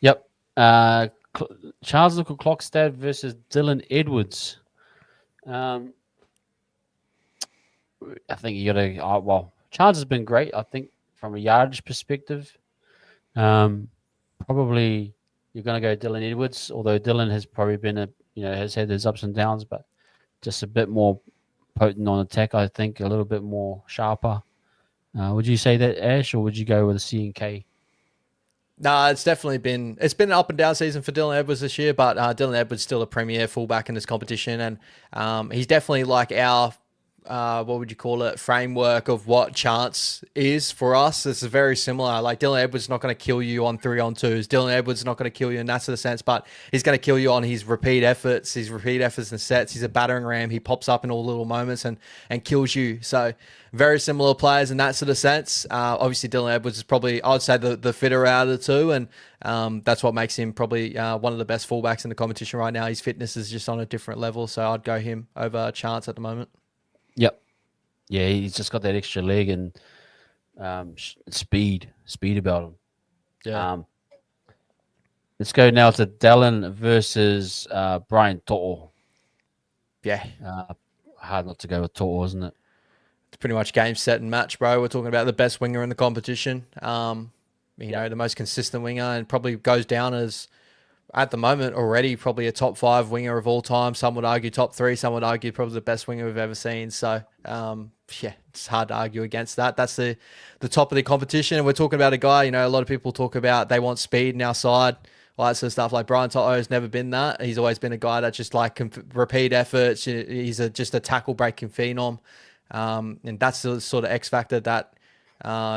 Yep. Charles Nickel Clockstad versus Dylan Edwards. Um, I think you got to. Charles has been great. I think from a yardage perspective, probably you're going to go Dylan Edwards. Although Dylan has probably been has had his ups and downs, but just a bit more potent on attack. I think a little bit more sharper. Would you say that, Ash, or would you go with a C and K? Nah, it's been an up and down season for Dylan Edwards this year, but Dylan Edwards still a premier fullback in this competition, and he's definitely like our what would you call it, framework of what chance is for us. This is very similar. Like Dylan Edwards is not going to kill you on 3-on-2s. Dylan Edwards is not going to kill you in that sort of sense, but he's going to kill you on his repeat efforts and sets. He's a battering ram. He pops up in all little moments and kills you. So very similar players in that sort of sense. Obviously, Dylan Edwards is probably, I would say, the fitter out of the two, and that's what makes him probably one of the best fullbacks in the competition right now. His fitness is just on a different level, so I'd go him over Chance at the moment. Yep. Yeah, he's just got that extra leg and speed about him. Yeah. Let's go now to Dallin versus Brian To'o. Yeah. Hard not to go with To'o, isn't it? It's pretty much game, set, and match, bro. We're talking about the best winger in the competition. The most consistent winger, and probably goes down as, at the moment already, probably a top 5 winger of all time. Some would argue top 3. Some would argue probably the best winger we've ever seen. So, it's hard to argue against that. That's the top of the competition. And we're talking about a guy, a lot of people talk about they want speed in our side, all that sort of stuff. Like Brian To'o has never been that. He's always been a guy that just like repeat efforts. He's just a tackle breaking phenom. And that's the sort of X factor that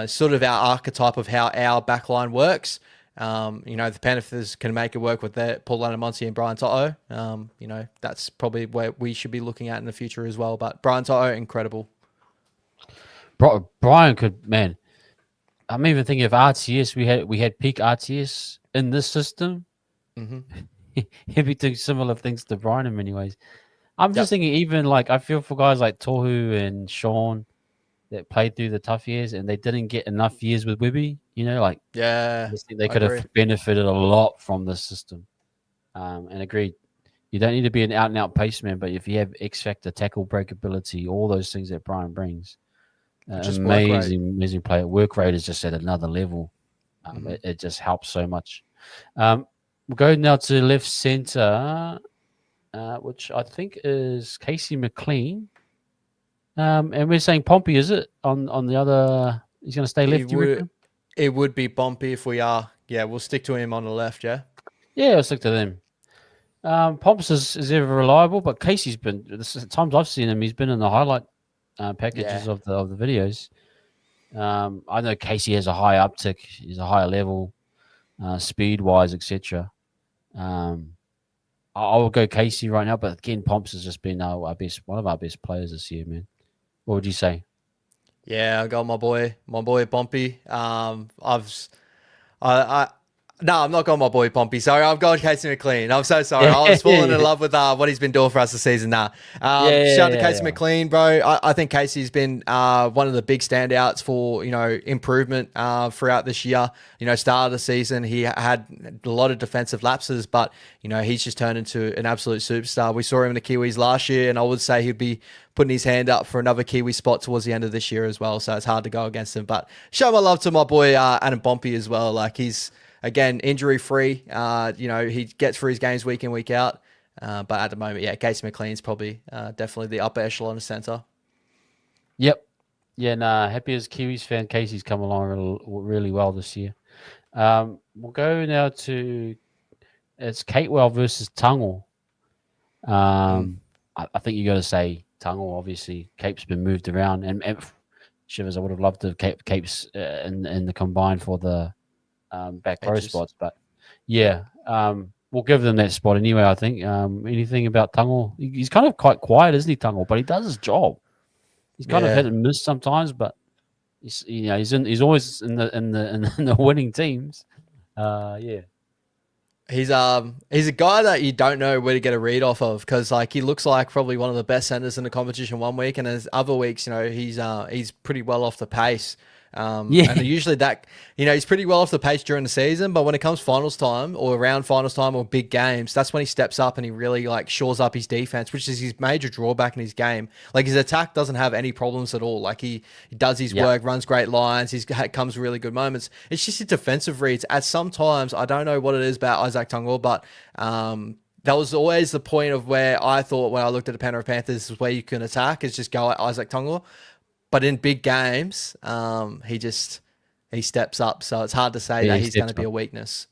sort of our archetype of how our backline works. The Panthers can make it work with their Paul Alamonte and Brian To'o. That's probably where we should be looking at in the future as well. But Brian To'o, incredible. Brian could, man. I'm even thinking of RTS. We had peak RTS in this system. Mm-hmm. He'd be doing similar things to Brian in many ways. I'm just thinking, even like I feel for guys like Tohu and Sean that played through the tough years and they didn't get enough years with Wibby. Yeah, they could have benefited a lot from this system. And agreed. You don't need to be an out and out paceman, but if you have X factor, tackle break ability, all those things that Brian brings, amazing player. Work rate is just at another level. It just helps so much. We'll go now to left center, which I think is Casey McLean. And we're saying Pompey, is it? On the other, he's going to stay left, it would be Pompey if we are. Yeah, we'll stick to him on the left, yeah? Yeah, I'll stick to them. Pomps is ever reliable, but Casey's been, the times I've seen him, he's been in the highlight packages of the videos. I know Casey has a high uptick. He's a higher level, speed-wise, etc. I will go Casey right now, but again, Pomps has just been one of our best players this year, man. What would you say? Yeah, I got my boy Pompey. No, I'm not going my boy Pompey. Sorry, I've got Casey McLean. I'm so sorry. I was falling in love with what he's been doing for us this season now. Shout out to Casey McLean, bro. I think Casey's been one of the big standouts for, improvement throughout this year. Start of the season, he had a lot of defensive lapses, but, he's just turned into an absolute superstar. We saw him in the Kiwis last year, and I would say he'd be putting his hand up for another Kiwi spot towards the end of this year as well. So it's hard to go against him. But show my love to my boy Adam Pompey as well. Like, he's, again, injury-free. He gets through his games week in, week out. But at the moment, Casey McLean's probably definitely the upper echelon of centre. Yep. Yeah, nah, happy as Kiwis fan. Casey's come along really well this year. We'll go now to it's Catewell versus Tungle. Mm. I think you got to say Tungle. Obviously, Cape's been moved around, and Shivers. I would have loved to have Capes in the combine for the back row Edges. spots, but yeah, we'll give them that spot anyway. I think. Anything about Tungle? He's kind of quite quiet, isn't he, Tungle? But he does his job. He's kind of Yeah. hit and miss sometimes, but he's always in the winning teams. Yeah. He's a guy that you don't know where to get a read off of because like he looks like probably one of the best centers in the competition one week, and as other weeks, he's pretty well off the pace. Yeah. And usually that he's pretty well off the pace during the season, but when it comes finals time or around finals time or big games, that's when he steps up and he really like shores up his defense, which is his major drawback in his game. Like his attack doesn't have any problems at all. Like he does his work, runs great lines, comes really good moments. It's just his defensive reads. At sometimes I don't know what it is about Isaac Tungle, but that was always the point of where I thought when I looked at the Penrith Panthers is where you can attack is just go at Isaac Tungle. But in big games, he steps up. So it's hard to say that he's going to be a weakness.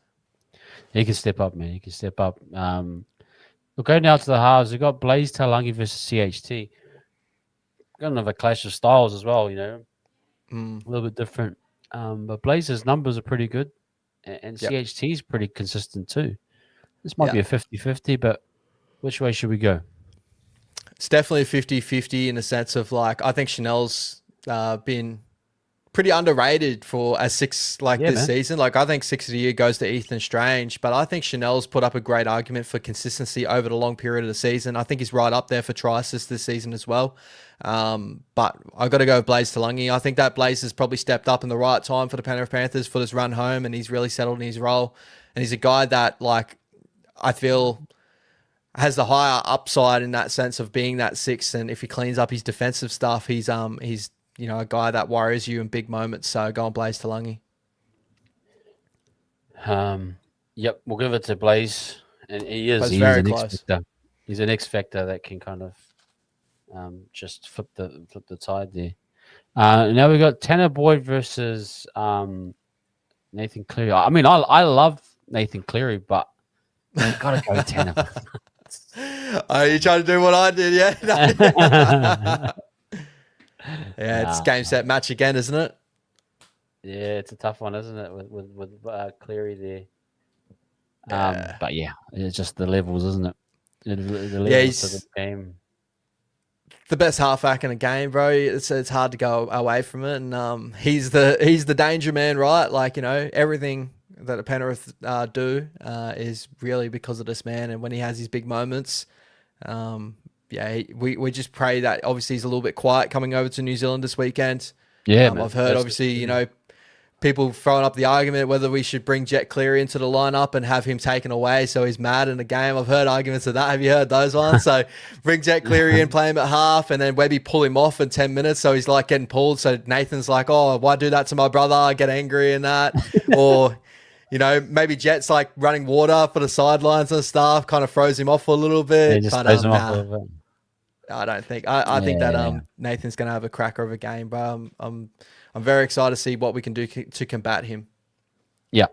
He can step up, man. He can step up. We'll go now to the halves. We've got Blaze Talangi versus CHT. Got another clash of styles as well, a little bit different. But Blaze's numbers are pretty good, and CHT is pretty consistent too. This might be a 50-50, but which way should we go? It's definitely a 50-50 in the sense of like, I think Chanel's been pretty underrated for a six this season. Like I think 6 of the year goes to Ethan Strange, but I think Chanel's put up a great argument for consistency over the long period of the season. I think he's right up there for try assists this season as well. But I got to go with Blaze Talangi. I think that Blaze has probably stepped up in the right time for the Penrith Panthers for this run home, and he's really settled in his role. And he's a guy that like I feel has the higher upside in that sense of being that six, and if he cleans up his defensive stuff, he's a guy that worries you in big moments. So go on Blaze Talangi. Yep, we'll give it to Blaze, and he's very an close. X factor. He's an X factor that can kind of just flip the tide there. Now we got Tanner Boyd versus Nathan Cleary. I mean, I love Nathan Cleary, but I gotta go Tanner. Oh, you trying to do what I did, yeah? Yeah, it's game, set, match again, isn't it? Yeah, it's a tough one, isn't it, with Cleary there? But yeah, it's just the levels, isn't it? The levels of the game. The best halfback in a game, bro. It's hard to go away from it, and he's the danger man, right? Like everything that the Penrith do is really because of this man, and when he has his big moments, we just pray that obviously he's a little bit quiet coming over to New Zealand this weekend. Yeah, I've heard obviously people throwing up the argument whether we should bring Jet Cleary into the lineup and have him taken away so he's mad in the game. I've heard arguments of that. Have you heard those ones? So bring Jet Cleary in, play him at half, and then Webby pull him off in 10 minutes so he's like getting pulled. So Nathan's like, oh, why do that to my brother? I get angry and that. Or maybe Jet's like running water for the sidelines and stuff, kind of throws him off a little bit. Just throws him off a little bit. I don't think. I think that Nathan's going to have a cracker of a game, bro. I'm very excited to see what we can do to combat him. Yeah,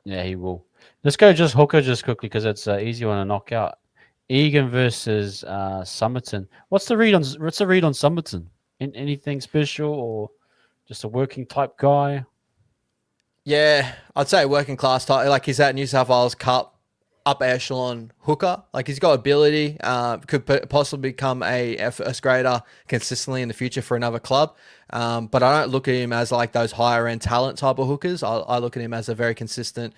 he will. Let's go just hooker just quickly because it's an easy one to knock out. Egan versus Somerton. What's the read on Somerton? Anything special or just a working type guy? Yeah, I'd say working class type. Like he's at New South Wales Cup upper echelon hooker. Like he's got ability, could possibly become a first grader consistently in the future for another club. But I don't look at him as like those higher end talent type of hookers. I look at him as a very consistent,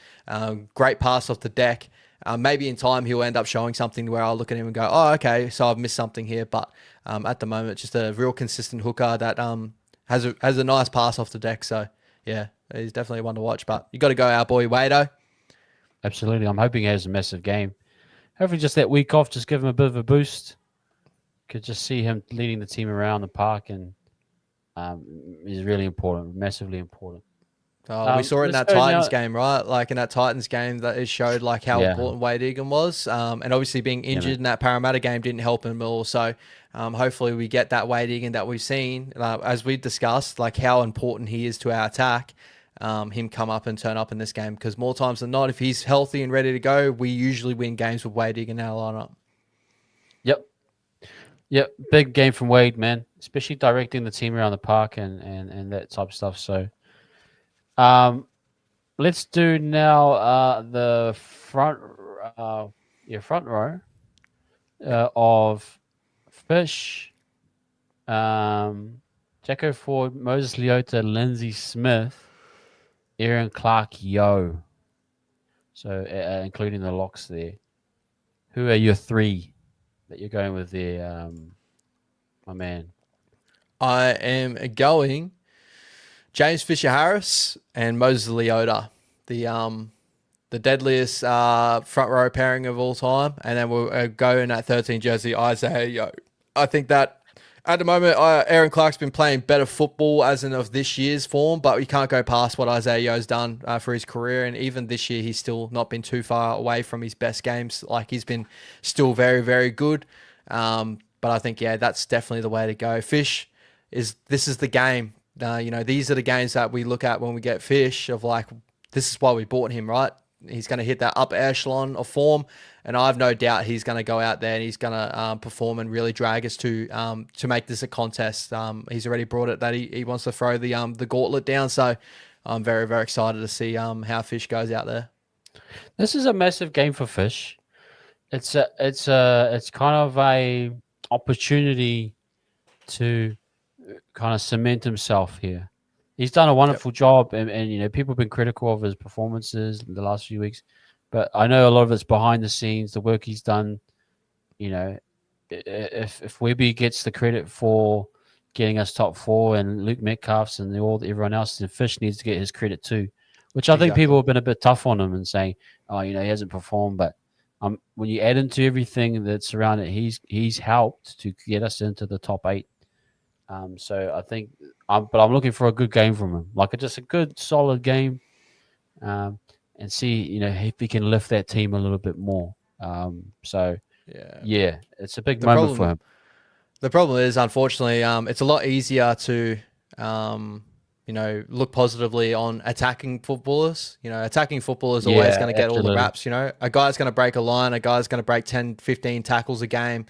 great pass off the deck. Maybe in time he'll end up showing something where I'll look at him and go, oh, okay, so I've missed something here. But at the moment, just a real consistent hooker that has a nice pass off the deck. So yeah, he's definitely one to watch. But you got to go our boy Wado. Absolutely. I'm hoping he has a massive game. Hopefully just that week off, just give him a bit of a boost. Could just see him leading the team around the park and is really important, massively important. We saw it in Let's that go Titans now. game, right? Like in that Titans game, that it showed like how Yeah, important Wade Egan was. And obviously being yeah, injured man. in that Parramatta game didn't help him at all. So hopefully we get that Wade Egan that we've seen, as we discussed, like how important he is to our attack. Him come up and turn up in this game, because more times than not, if he's healthy and ready to go, we usually win games with Wade Egan in our lineup. Yep, yep. Big game from Wade, man. Especially directing the team around the park and that type of stuff. So, um, let's do now the front row Yep. of Fish, Jacko Ford, Moses Leota, Lindsay Smith, Aaron Clark, Yo. So including the locks there. Who are your three that you're going with there, my man? I am going James Fisher-Harris and Moses Leota, the deadliest front row pairing of all time. And then we'll go in that 13 jersey, Isaiah Yo. I think that at the moment, Aaron Clark's been playing better football as in of this year's form, but you can't go past what Isaiah Yo's done for his career. And even this year, he's still not been too far away from his best games. Like, he's been still very, very good. But I think, yeah, that's definitely the way to go. Fish this is the game. These are the games that we look at when we get Fish, of like, this is why we bought him, right? He's going to hit that upper echelon of form, and I have no doubt he's going to go out there and he's going to perform and really drag us to make this a contest. He's already brought it that he wants to throw the gauntlet down, so I'm very, very excited to see how Fish goes out there. This is a massive game for Fish. It's kind of a opportunity to kind of cement himself here. He's done a wonderful job, and people have been critical of his performances in the last few weeks, but I know a lot of it's behind the scenes, the work he's done. If Webby gets the credit for getting us top four, and Luke Metcalf's and everyone else, then Fish needs to get his credit too, which I think people have been a bit tough on him and saying, oh, he hasn't performed, but when you add into everything that's around it, he's helped to get us into the top 8. So I think, but I'm looking for a good game from him, like just a good, solid game, and see, if he can lift that team a little bit more. So yeah, it's a big moment for him. The problem is, unfortunately, it's a lot easier to, look positively on attacking footballers. Attacking footballers are always going to get all the raps. A guy's going to break a line, a guy's going to break 10, 15 tackles a game.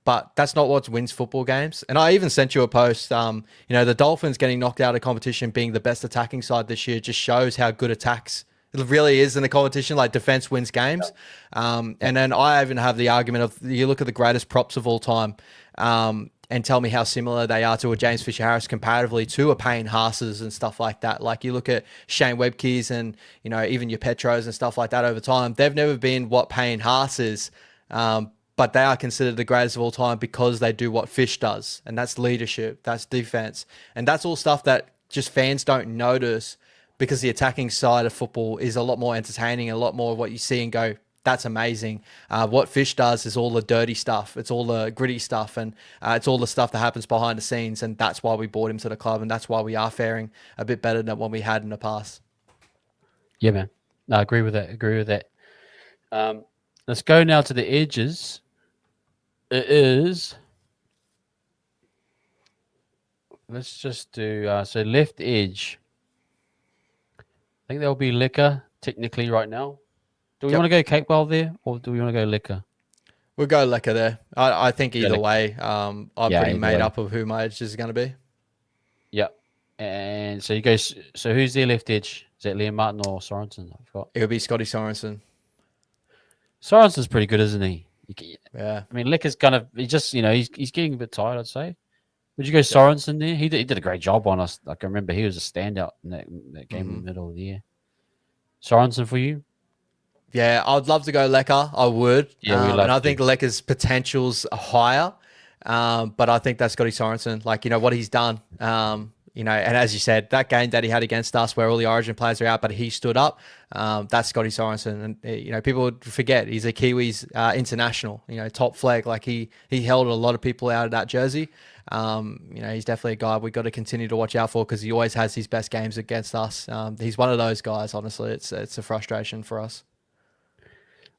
But that's not what wins football games. And I even sent you a post. The Dolphins getting knocked out of competition, being the best attacking side this year, just shows how good attacks it really is in the competition. Like, defense wins games. And then I even have the argument of, you look at the greatest props of all time, and tell me how similar they are to a James Fisher-Harris comparatively to a Payne Haas's and stuff like that. Like, you look at Shane Webke's and, even your Petros and stuff like that over time. They've never been what Payne Haas is. But they are considered the greatest of all time because they do what Fish does. And that's leadership, that's defense. And that's all stuff that just fans don't notice, because the attacking side of football is a lot more entertaining, a lot more of what you see and go, that's amazing. What Fish does is all the dirty stuff. It's all the gritty stuff. And it's all the stuff that happens behind the scenes. And that's why we brought him to the club. And that's why we are faring a bit better than what we had in the past. Yeah, man. No, I agree with that. Let's go now to the edges. It is. Let's just do so left edge. I think there'll be Liquor technically right now. Do we want to go Cakewell there, or do we want to go Liquor? We'll go Liquor there. I think either way, I'm pretty made up of who my edge is going to be. Yep. And so you go. So who's their left edge? Is that Liam Martin or Sorensen? I forgot. It'll be Scotty Sorensen. Sorensen's pretty good, isn't he? Yeah. I mean, Licker's kind of, he's getting a bit tired, I'd say. Would you go Sorensen there? He did a great job on us. Like, I remember he was a standout in that game in the middle of the year. Sorensen for you? Yeah, I'd love to go Lecker. I would. Yeah, and I think Lecker's potentials are higher. But I think that's Scotty Sorensen. Like, what he's done You know, and as you said, that game that he had against us where all the Origin players are out, but he stood up, that's Scotty Sorensen. And, you know, people would forget he's a Kiwis international, you know, top flag. Like he held a lot of people out of that jersey. You know, he's definitely a guy we've got to continue to watch out for because he always has his best games against us. He's one of those guys, honestly. It's a frustration for us.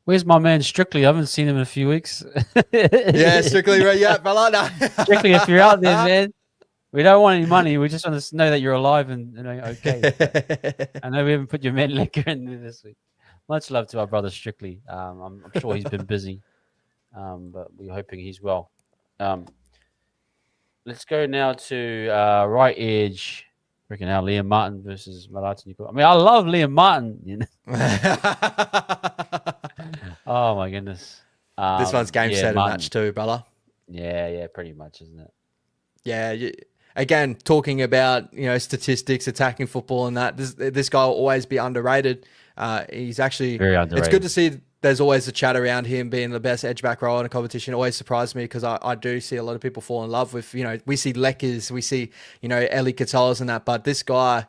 Where's my man Strictly? I haven't seen him in a few weeks. Yeah, Strictly, right? Yeah, but like that. Strictly, if you're out there, man. We don't want any money. We just want to know that you're alive and okay. I know we haven't put your men liquor in there this week. Much love to our brother Strictly. I'm sure he's been busy, but we're hoping he's well. Let's go now to right edge. Freaking hell, Liam Martin versus Martin. I mean, I love Liam Martin. You know? Oh my goodness. This one's game, set, and match too, brother. Yeah, pretty much, isn't it? Yeah. Again, talking about, you know, statistics, attacking football and that, this guy will always be underrated. He's actually very underrated. It's good to see there's always a chat around him being the best edge back rower in a competition. It always surprised me because I do see a lot of people fall in love with, you know, we see Leckers, we see, you know, Eli Katolas and that, but this guy,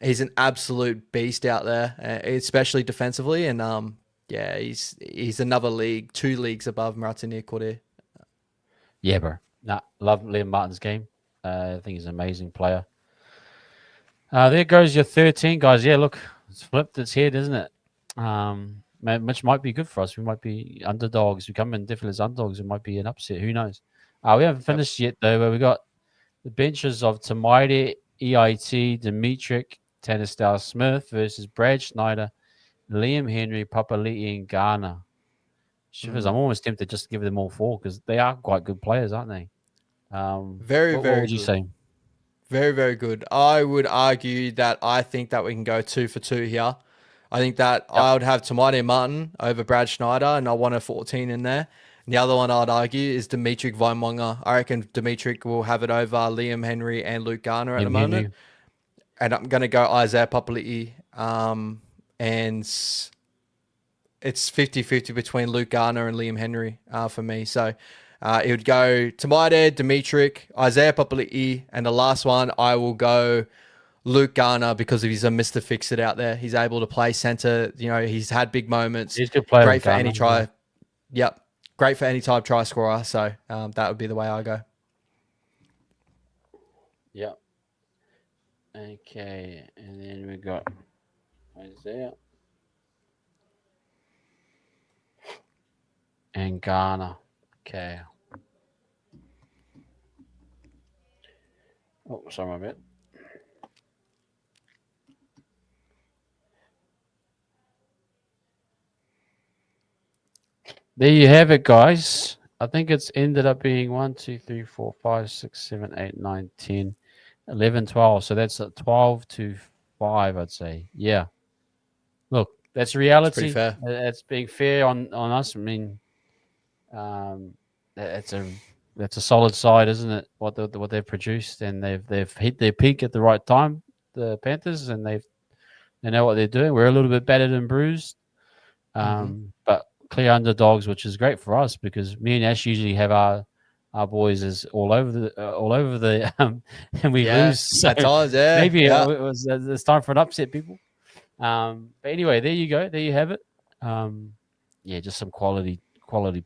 he's an absolute beast out there, especially defensively. And yeah, he's another league, 2 leagues above Martin Corday. Yeah, bro. Nah, love Liam Martin's game. I think he's an amazing player. There goes your 13, guys. Yeah, look, it's flipped its head, isn't it? Which might be good for us. We might be underdogs. We come in definitely as underdogs. It might be an upset. Who knows? We haven't finished yet, though, but we got the benches of Tamaide, EIT, Dimitrik, Tanistar Smith versus Brad Schneider, Liam Henry, Papali'i, and Garner. Shivers, I'm almost tempted just to give them all 4 because they are quite good players, aren't they? Very what would you say? Very, very good. I would argue that I think that we can go 2 for 2 here. I think that I would have Tamaide Martin over Brad Schneider, and I want a 14 in there. And the other one I'd argue is Dimitrik Waimonga. I reckon Dimitrik will have it over Liam Henry and Luke Garner at the moment. Henry. And I'm going to go Isaiah Papali'i. And it's 50-50 between Luke Garner and Liam Henry for me. So it would go Tamaide, Dimitrik, Isaiah Papali'i, and the last one I will go Luke Garner because he's a Mr. Fix-It out there. He's able to play center. You know, he's had big moments. He's a good player. Great for any try. Yep. Great for any type try scorer. So that would be the way I go. Yep. Okay. And then we got Isaiah and Garner. Okay. Oh, sorry, my bad. There you have it, guys. I think it's ended up being 1, 2, 3, 4, 5, 6, 7, 8, 9, 10, 11, 12. So that's a 12 to 5, I'd say. Yeah. Look, that's reality. That's pretty fair. That's being fair on us. I mean, that's a solid side, isn't it? What they've produced, and they've hit their peak at the right time, the Panthers, and they know what they're doing. We're a little bit battered and bruised, but clear underdogs, which is great for us because me and Ash usually have our boys as all over the and we lose. So at times, maybe it's time for an upset, people. But anyway, there you go. There you have it. Yeah, just some quality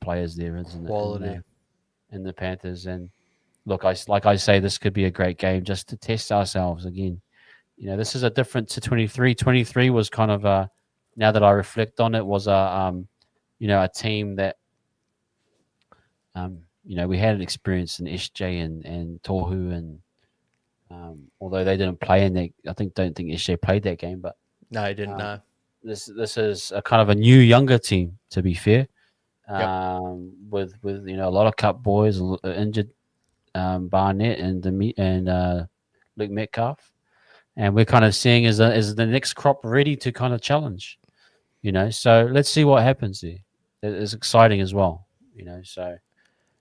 players there, isn't it? Quality in the Panthers. And look, like I say, this could be a great game just to test ourselves again. You know, this is a different to 23. 23 was kind of now that I reflect on it, was a team that we had an experience in SJ and Tohu, and although they didn't play in that, don't think SJ played that game, but no, he didn't. No, this is a kind of a new younger team, to be fair. With a lot of cup boys, injured Barnett and Luke Metcalf, and we're kind of seeing as the next crop ready to kind of challenge, So let's see what happens there. It's exciting as well, So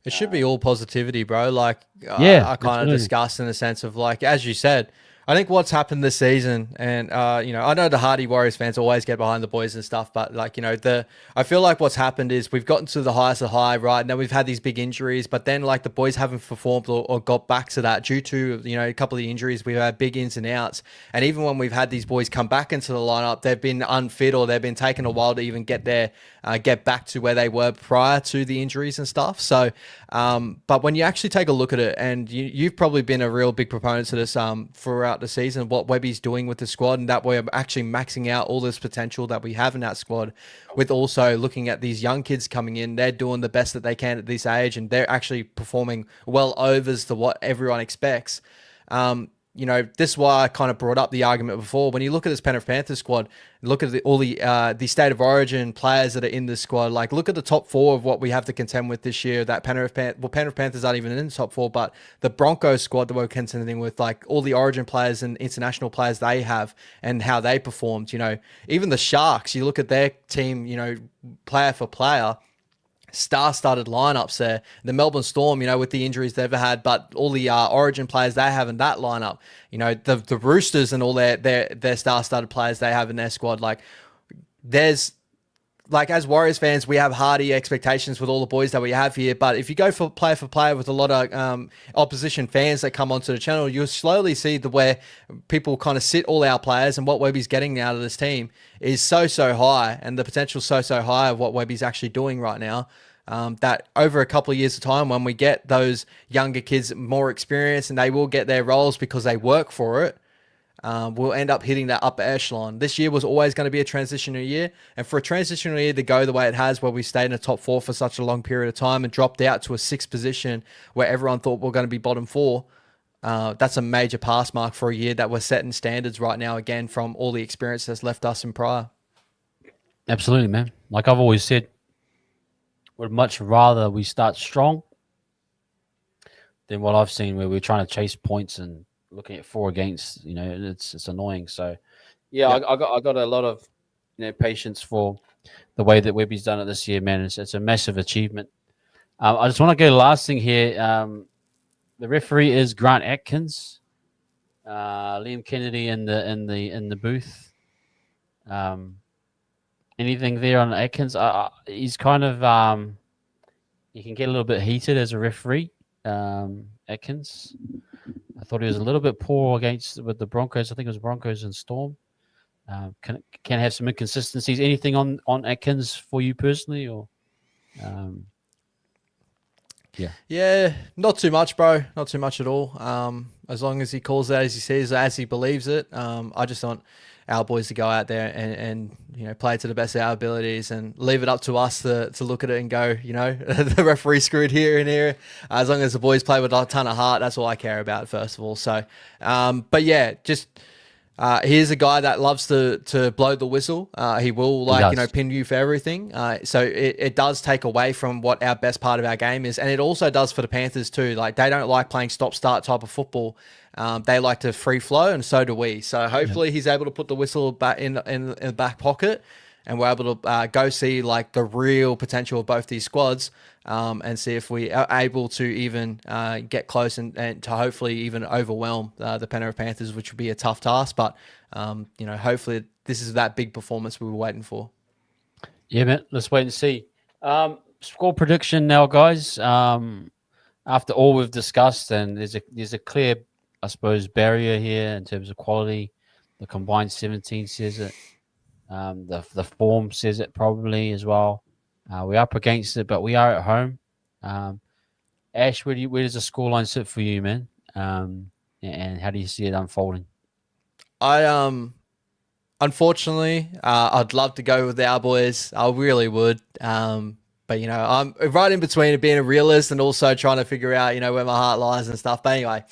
it should be all positivity, bro. Like I kind of discussed in the sense of, like, as you said, I think what's happened this season, and I know the Hardy Warriors fans always get behind the boys and stuff, but I feel like what's happened is we've gotten to the highest of high, right? And then we've had these big injuries, but then like the boys haven't performed or got back to that due to a couple of the injuries. We've had big ins and outs, and even when we've had these boys come back into the lineup, they've been unfit or they've been taking a while to even get back to where they were prior to the injuries and stuff. So, but when you actually take a look at it, and you've probably been a real big proponent to this throughout the season, what Webby's doing with the squad, and that we're actually maxing out all this potential that we have in that squad, with also looking at these young kids coming in. They're doing the best that they can at this age, and they're actually performing well overs to what everyone expects. This is why I kind of brought up the argument before. When you look at this Penrith Panthers squad, look at all the state of origin players that are in this squad. Like, look at the top four of what we have to contend with this year. That Penrith Panthers aren't even in the top four, but the Broncos squad that we're contending with, like all the origin players and international players they have and how they performed. Even the Sharks, you look at their team, player for player. Star-studded lineups there. The Melbourne Storm, with the injuries they've had, but all the origin players they have in that lineup, the Roosters and all their star-studded players they have in their squad. Like, there's, like, as Warriors fans, we have hardy expectations with all the boys that we have here. But if you go for player with a lot of opposition fans that come onto the channel, you'll slowly see where people kind of sit all our players, and what Webby's getting out of this team is so high, and the potential so high of what Webby's actually doing right now. That over a couple of years of time, when we get those younger kids more experience and they will get their roles because they work for it, we'll end up hitting that upper echelon. This year was always going to be a transitional year, and for a transitional year to go the way it has, where we stayed in the top four for such a long period of time and dropped out to a sixth position where everyone thought we were going to be bottom four, that's a major pass mark for a year that we're setting standards right now again from all the experience that's left us in prior. Absolutely, man. Like I've always said, would much rather we start strong than what I've seen where we're trying to chase points and looking at 4 against. It's annoying. So, yeah. I got a lot of patience for the way that Webby's done it this year, man. It's a massive achievement. I just want to go last thing here. The referee is Grant Atkins, Liam Kennedy in the booth. Anything there on Atkins? He's kind of he can get a little bit heated as a referee. Atkins, I thought he was a little bit poor with the Broncos. I think it was Broncos and Storm. Can have some inconsistencies. Anything on Atkins for you personally, or? Yeah, not too much, bro. Not too much at all. As long as he calls it as he says, as he believes it. I just want our boys to go out there and play to the best of our abilities and leave it up to us to look at it and go, the referee screwed here and here. As long as the boys play with a ton of heart, that's all I care about, first of all. So, but yeah, just he's a guy that loves to blow the whistle. He will pin you for everything. So it does take away from what our best part of our game is. And it also does for the Panthers too. Like, they don't like playing stop-start type of football. They like to free flow, and so do we. So hopefully he's able to put the whistle back in the back pocket, and we're able to go see like the real potential of both these squads, and see if we are able to even get close and to hopefully even overwhelm the Penrith Panthers, which would be a tough task. But hopefully this is that big performance we were waiting for. Yeah, man. Let's wait and see. Score prediction now, guys. After all we've discussed, and there's a clear, I suppose, barrier here in terms of quality. The combined 17 says it. The form says it probably as well. We're up against it, but we are at home. Ash, where does the scoreline sit for you, man? And how do you see it unfolding? Unfortunately, I'd love to go with our boys. I really would. But I'm right in between being a realist and also trying to figure out, where my heart lies and stuff. But anyway,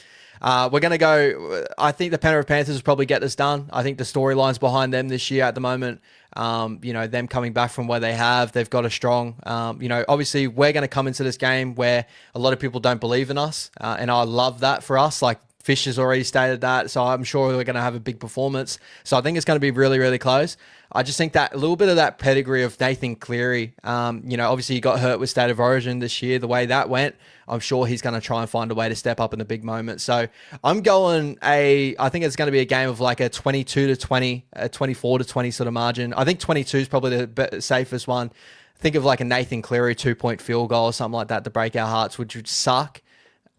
we're going to go. I think the Penrith Panthers will probably get this done. I think the storylines behind them this year at the moment, them coming back from where they have, they've got a strong, obviously we're going to come into this game where a lot of people don't believe in us. And I love that for us. Like, Fish has already stated that, so I'm sure we're going to have a big performance. So I think it's going to be really, really close. I just think that a little bit of that pedigree of Nathan Cleary, obviously he got hurt with State of Origin this year, the way that went, I'm sure he's going to try and find a way to step up in the big moments. So I think it's going to be a game of like a 22-20, a 24-20 sort of margin. I think 22 is probably the safest one. Think of like a Nathan Cleary 2-point field goal or something like that to break our hearts, which would suck.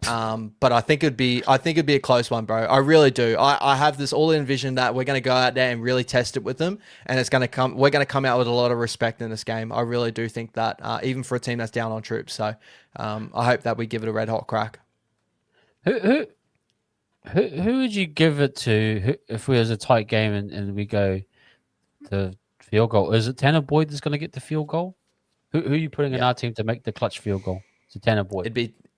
But I think it'd be a close one, bro. I really do. I have this all envisioned that we're going to go out there and really test it with them, and we're going to come out with a lot of respect in this game. I really do think that, even for a team that's down on troops. So, I hope that we give it a red hot crack. Who would you give it to if we was a tight game and we go the field goal? Is it Tanner Boyd that's going to get the field goal? Who are you putting in our team to make the clutch field goal? It's Tanner Boyd.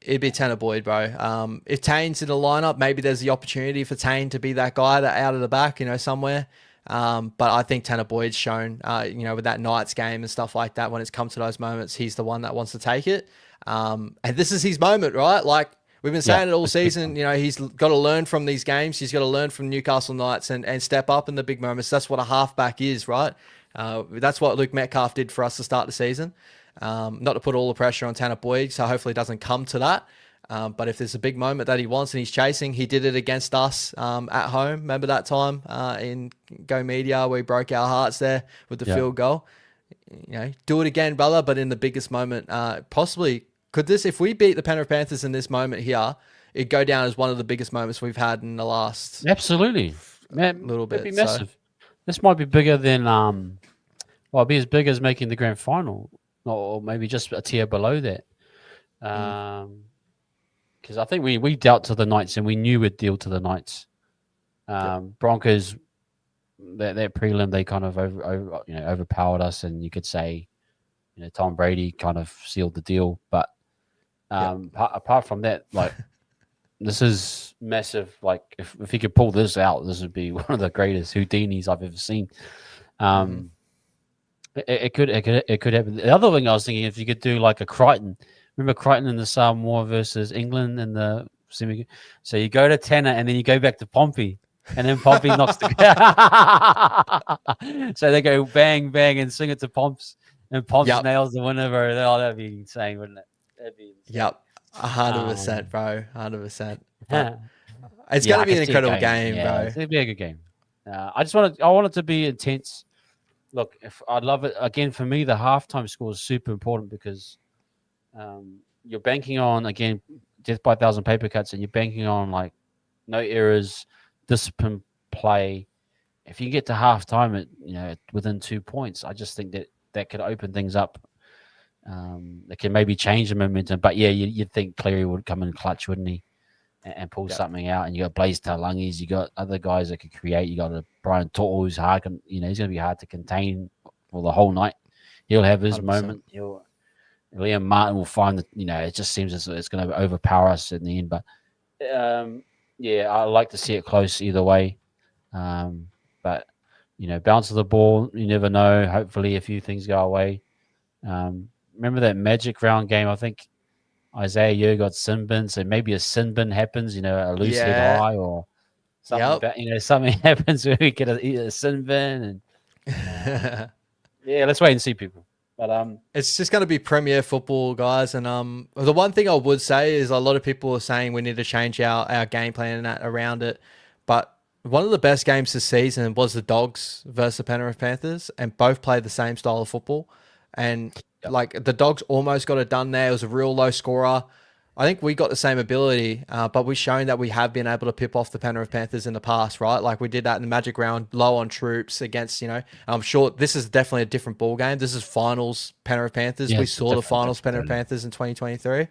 It'd be Tanner Boyd, bro. If Tane's in the lineup, maybe there's the opportunity for Tane to be that guy that out of the back, somewhere. But I think Tanner Boyd's shown, with that Knights game and stuff like that, when it's come to those moments, he's the one that wants to take it. And this is his moment, right? Like we've been saying it all season, he's got to learn from these games. He's got to learn from Newcastle Knights and step up in the big moments. That's what a halfback is, right? That's what Luke Metcalf did for us to start the season. Not to put all the pressure on Tanner Boyd, so hopefully it doesn't come to that. But if there's a big moment that he wants and he's chasing, he did it against us at home. Remember that time in Go Media where we broke our hearts there with the field goal? Do it again, brother, but in the biggest moment. Possibly, if we beat the Penrith Panthers in this moment here, it'd go down as one of the biggest moments we've had in the last... Absolutely. Little bit. It'd be massive. So. This might be bigger than... it'd be as big as making the grand final. Or maybe just a tier below that. Because I think we dealt to the Knights and we knew we'd deal to the Knights. Broncos, that prelim, they kind of overpowered us, and you could say, Tom Brady kind of sealed the deal. But apart from that, like this is massive. Like if he could pull this out, this would be one of the greatest Houdinis I've ever seen. It could happen. The other thing I was thinking, if you could do like a Crichton, remember Crichton in the Samoa versus England in the semi. So you go to Tanner and then you go back to Pompey, and then Pompey knocks the. So they go bang bang and swing it to Pomps, and Pomps nails the winner. Bro, that'd be insane, wouldn't it? That'd be insane. 100%, bro, 100%. It's gonna be an incredible game, bro. It's gonna be a good game. I want it to be intense. Look, I'd love it again. For me, the halftime score is super important because you're banking on, again, death by 1,000 paper cuts, and you're banking on like no errors, discipline play. If you get to halftime at within 2 points, I just think that could open things up. It can maybe change the momentum. But you'd think Cleary would come in clutch, wouldn't he? And pull something out, and you got Blaze Talangis, you got other guys that could create. You got a Brian To'o who's hard, he's going to be hard to contain for the whole night. He'll have his 100%. Moment. Liam Martin will find that it just seems it's going to overpower us in the end. But I like to see it close either way. But bounce of the ball, you never know. Hopefully, a few things go away. Remember that Magic round game? I think Isaiah Yeo got sin bin, so maybe a sin bin happens, a loose head high or something. Something happens where we get a sin bin, and let's wait and see, people. But it's just going to be Premier football, guys. And the one thing I would say is a lot of people are saying we need to change our game plan and that around it. But one of the best games this season was the Dogs versus the Penrith Panthers, and both played the same style of football. And like the Dogs almost got it done there. It was a real low scorer. I think we got the same ability, but we've shown that we have been able to pip off the Penrith Panthers in the past, right? Like we did that in the Magic round, low on troops against, I'm sure this is definitely a different ball game. This is finals Penrith Panthers. We saw the finals Penrith Panthers in 2023.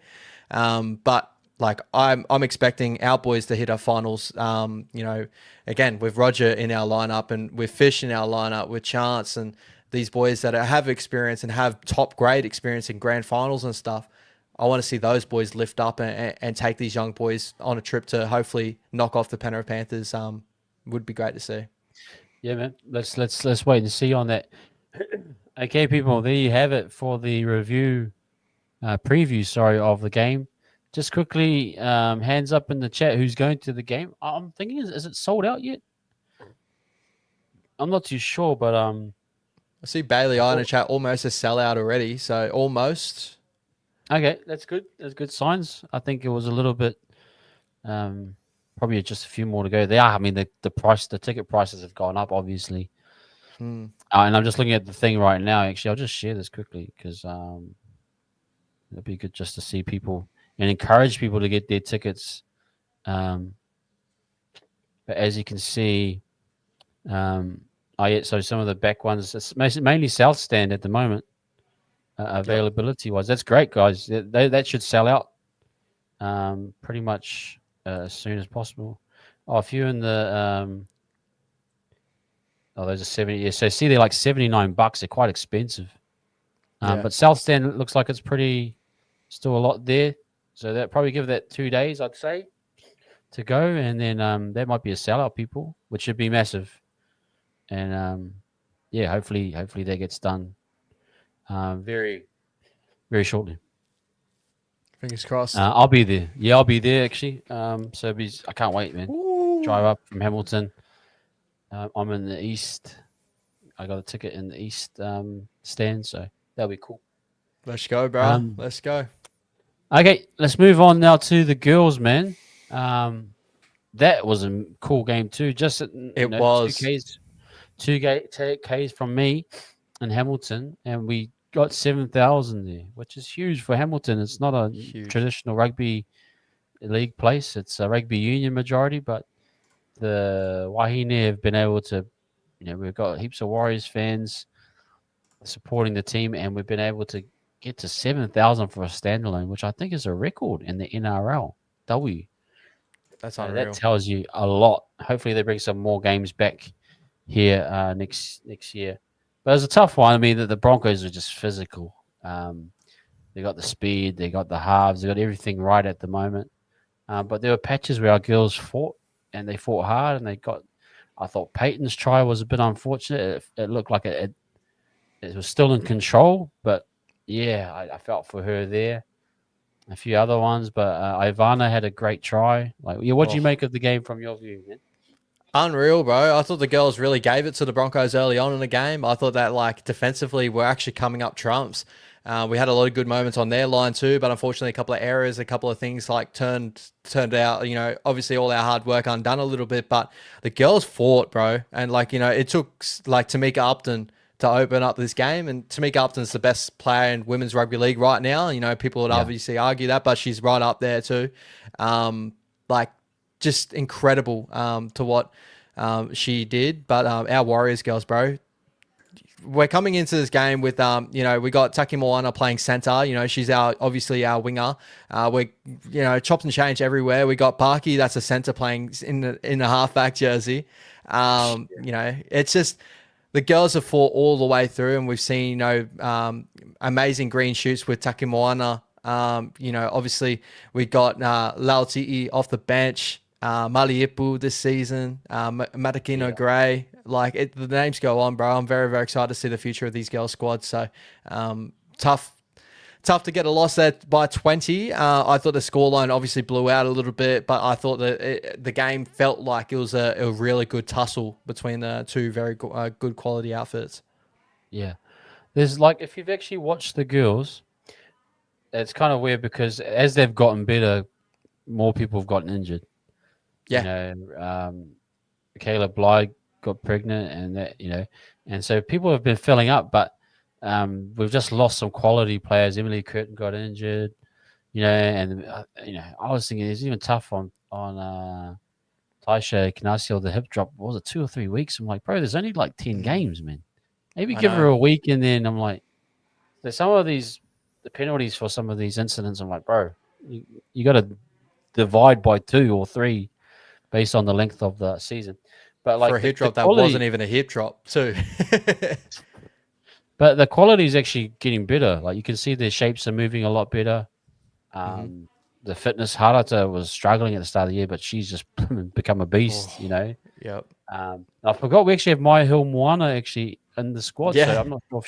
But like I'm expecting our boys to hit our finals, again, with Roger in our lineup and with Fish in our lineup, with Chance and these boys that have experience and have top grade experience in grand finals and stuff. I want to see those boys lift up and take these young boys on a trip to hopefully knock off the Penrith Panthers. Would be great to see. Yeah, man. Let's wait and see on that. Okay, people, there you have it for the preview of the game. just quickly, hands up in the chat. Who's going to the game? I'm thinking, is it sold out yet? I'm not too sure, but I see Bailey I in the chat almost a sellout already. So almost. Okay, that's good. That's good signs. I think it was a little bit, probably just a few more to go. They are. I mean, the ticket prices have gone up, obviously. And I'm just looking at the thing right now. Actually, I'll just share this quickly because it'd be good just to see people and encourage people to get their tickets. But as you can see, so some of the back ones, it's mainly South Stand at the moment. Availability wise, that's great, guys. That should sell out pretty much as soon as possible. Oh, if you're in the those are 70. Yeah, so see, they're like $79. They're quite expensive. But South Stand looks like it's still a lot there. So that probably give that 2 days, I'd say, to go, and then that might be a sellout, people, which should be massive. And hopefully that gets done very, very shortly. Fingers crossed. I'll be there. Yeah, I'll be there actually. So I can't wait, man. Ooh. Drive up from Hamilton. I'm in the east. I got a ticket in the east stand, so that'll be cool. Let's go, bro. Let's go. Okay, let's move on now to the girls, man. That was a cool game too. Just it was 2Ks from me in Hamilton, and we got 7,000 there, which is huge for Hamilton. It's not a traditional rugby league place. It's a rugby union majority, but the Wahine have been able to, we've got heaps of Warriors fans supporting the team, and we've been able to get to 7,000 for a standalone, which I think is a record in the NRL. That's unreal. That tells you a lot. Hopefully they bring some more games back here next year. But it was a tough one. I mean, the Broncos are just physical. They got the speed, they got the halves, they got everything right at the moment. But there were patches where our girls fought, and they fought hard, and I thought Peyton's try was a bit unfortunate. It looked like it was still in control, but yeah, I felt for her there. A few other ones, but Ivana had a great try. What do you make of the game from your view, man? Unreal, bro. I thought the girls really gave it to the Broncos early on in the game. I thought that defensively we're actually coming up trumps. We had a lot of good moments on their line too, but unfortunately a couple of errors, a couple of things turned out, obviously all our hard work undone a little bit, but the girls fought, bro. And it took Tamika Upton to open up this game, and Tamika Upton's the best player in women's rugby league right now. People would obviously argue that, but she's right up there too. Just incredible to what she did. But our Warriors girls, bro, we're coming into this game with we got Taki Moana playing center. She's obviously our winger. We're chopped and changed everywhere. We got Barkey, that's a center, playing in the halfback jersey. It's just the girls have fought all the way through, and we've seen amazing green shoots with Taki Moana. Obviously we got Lauti'i off the bench. Maliepu this season, Matakino Gray, the names go on, bro. I'm very, very excited to see the future of these girls squads. So tough to get a loss there by 20. I thought the scoreline obviously blew out a little bit, but I thought that the game felt like it was a really good tussle between the two very good quality outfits. Yeah, there's if you've actually watched the girls, it's kind of weird because as they've gotten better, more people have gotten injured. Yeah. Kayla Bly got pregnant, and and so people have been filling up, but we've just lost some quality players. Emily Curtin got injured, and I was thinking it's even tough on Taisha Canasio, the hip drop. What was it, 2 or 3 weeks? I'm like, bro, there's only 10 games, man. Maybe give her a week, and then I'm like, there's some of the penalties for some of these incidents. I'm like, bro, you got to divide by 2 or 3. Based on the length of the season. But for a hip drop, that wasn't even a hip drop too. But the quality is actually getting better. You can see their shapes are moving a lot better. The fitness, Harata was struggling at the start of the year, but she's just become a beast, Yep. I forgot we actually have Maya Hill Moana actually in the squad. Yeah. So I'm not sure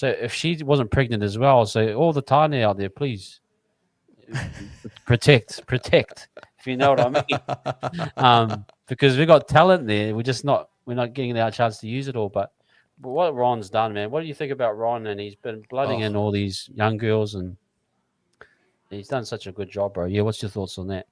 if she wasn't pregnant as well. So all the Tane out there, please protect, if you know what I mean. Because we got talent there, we're not getting our chance to use it all. But what Ron's done, man, what do you think about Ron? And he's been blooding in all these young girls, and he's done such a good job, bro. Yeah, what's your thoughts on that?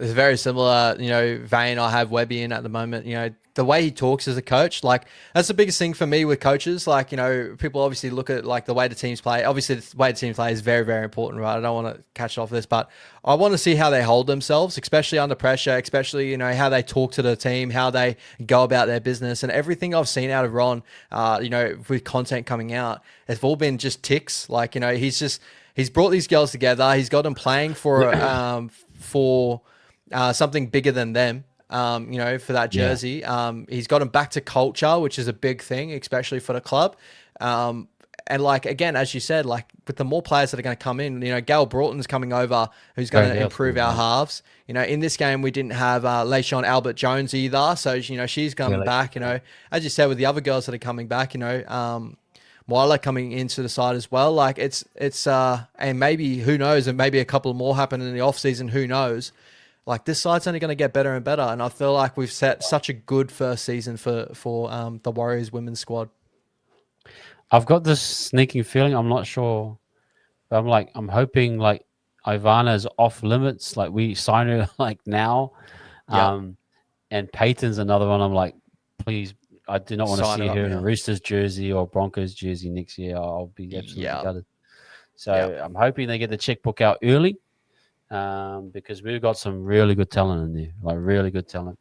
It's very similar, vein I have Webby in at the moment. The way he talks as a coach, like that's the biggest thing for me with coaches. Like, people obviously look at like the way the teams play. Obviously, the way the teams play is very, very important, right? I don't want to catch off this, but I want to see how they hold themselves, especially under pressure, especially, how they talk to the team, how they go about their business, and everything I've seen out of Ron, with content coming out, it's all been just ticks. Like, he's brought these girls together. He's got them playing for something bigger than them, for that jersey. He's got them back to culture, which is a big thing, especially for the club. And like, again, as you said, like with the more players that are going to come in, Gail Broughton's coming over, who's going to improve our halves. In this game, we didn't have Leishon Albert-Jones either. So, she's coming back, as you said, with the other girls that are coming back, Myla coming into the side as well. Like it's and maybe, who knows, and maybe a couple more happen in the off season, who knows. Like this side's only going to get better and better, and I feel like we've set such a good first season for the Warriors women's squad. I've got this sneaking feeling. I'm not sure, but I'm hoping like Ivana is off limits. Like we sign her like now, and Peyton's another one. I'm like, please, I do not want to see her in a Roosters jersey or Broncos jersey next year. I'll be absolutely gutted. So I'm hoping they get the checkbook out early. Because we've got some really good talent in there, like really good talent.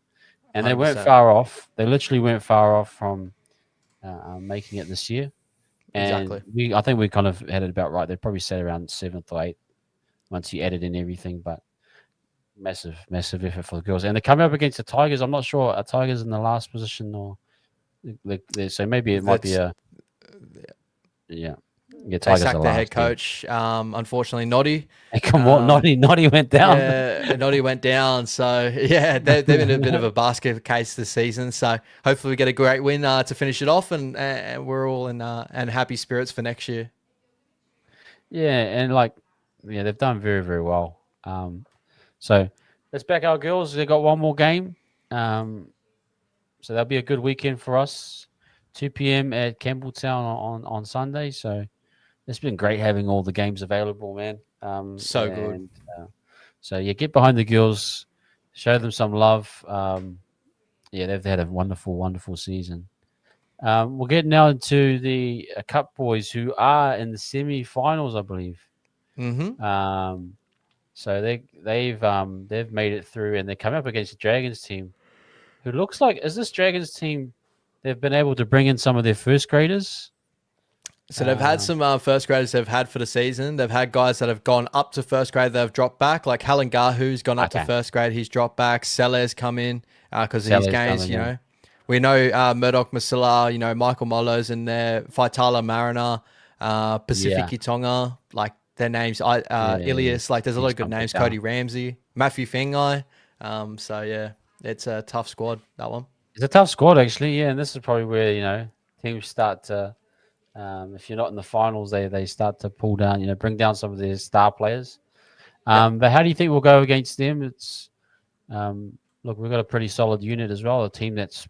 And 100%. They weren't far off. They literally weren't far off from making it this year. And I think we kind of had it about right. They probably sat around 7th or 8th once you added in everything. But massive effort for the girls. And they're coming up against the Tigers. I'm not sure. Are Tigers in the last position or so maybe it might be a they sacked their head coach. Unfortunately, Noddy. Hey, come on, Noddy went down. Yeah, Noddy went down. So, they've been a bit of a basket case this season. So, hopefully we get a great win to finish it off, and we're all in happy spirits for next year. Yeah, and they've done very, very well. So, let's back our girls. They've got one more game. So, that'll be a good weekend for us. 2 p.m. at Campbelltown on Sunday. So, it's been great having all the games available, man. Good. Get behind the girls, show them some love. They've had a wonderful, wonderful season. We'll get now into the Cup boys who are in the semi-finals, I believe. Mm-hmm. So they've made it through, and they're coming up against the Dragons team, who looks like, is this Dragons team? They've been able to bring in some of their first graders. So they've had some first graders they've had for the season. They've had guys that have gone up to first grade that have dropped back, like Helen Gahu's gone up to first grade. He's dropped back. Sellers come in because of his games, We know Murdoch Masilla, Michael Molo's in there, Faitala Mariner, Pacific Tonga, like their names, Ilias, like there's a lot of good names, Cody Ramsey, Matthew Fengai. It's a tough squad, that one. It's a tough squad, actually, and this is probably where, teams start to, if you're not in the finals, they start to pull down, bring down some of their star players. But how do you think we'll go against them? It's look, we've got a pretty solid unit as well. A team that's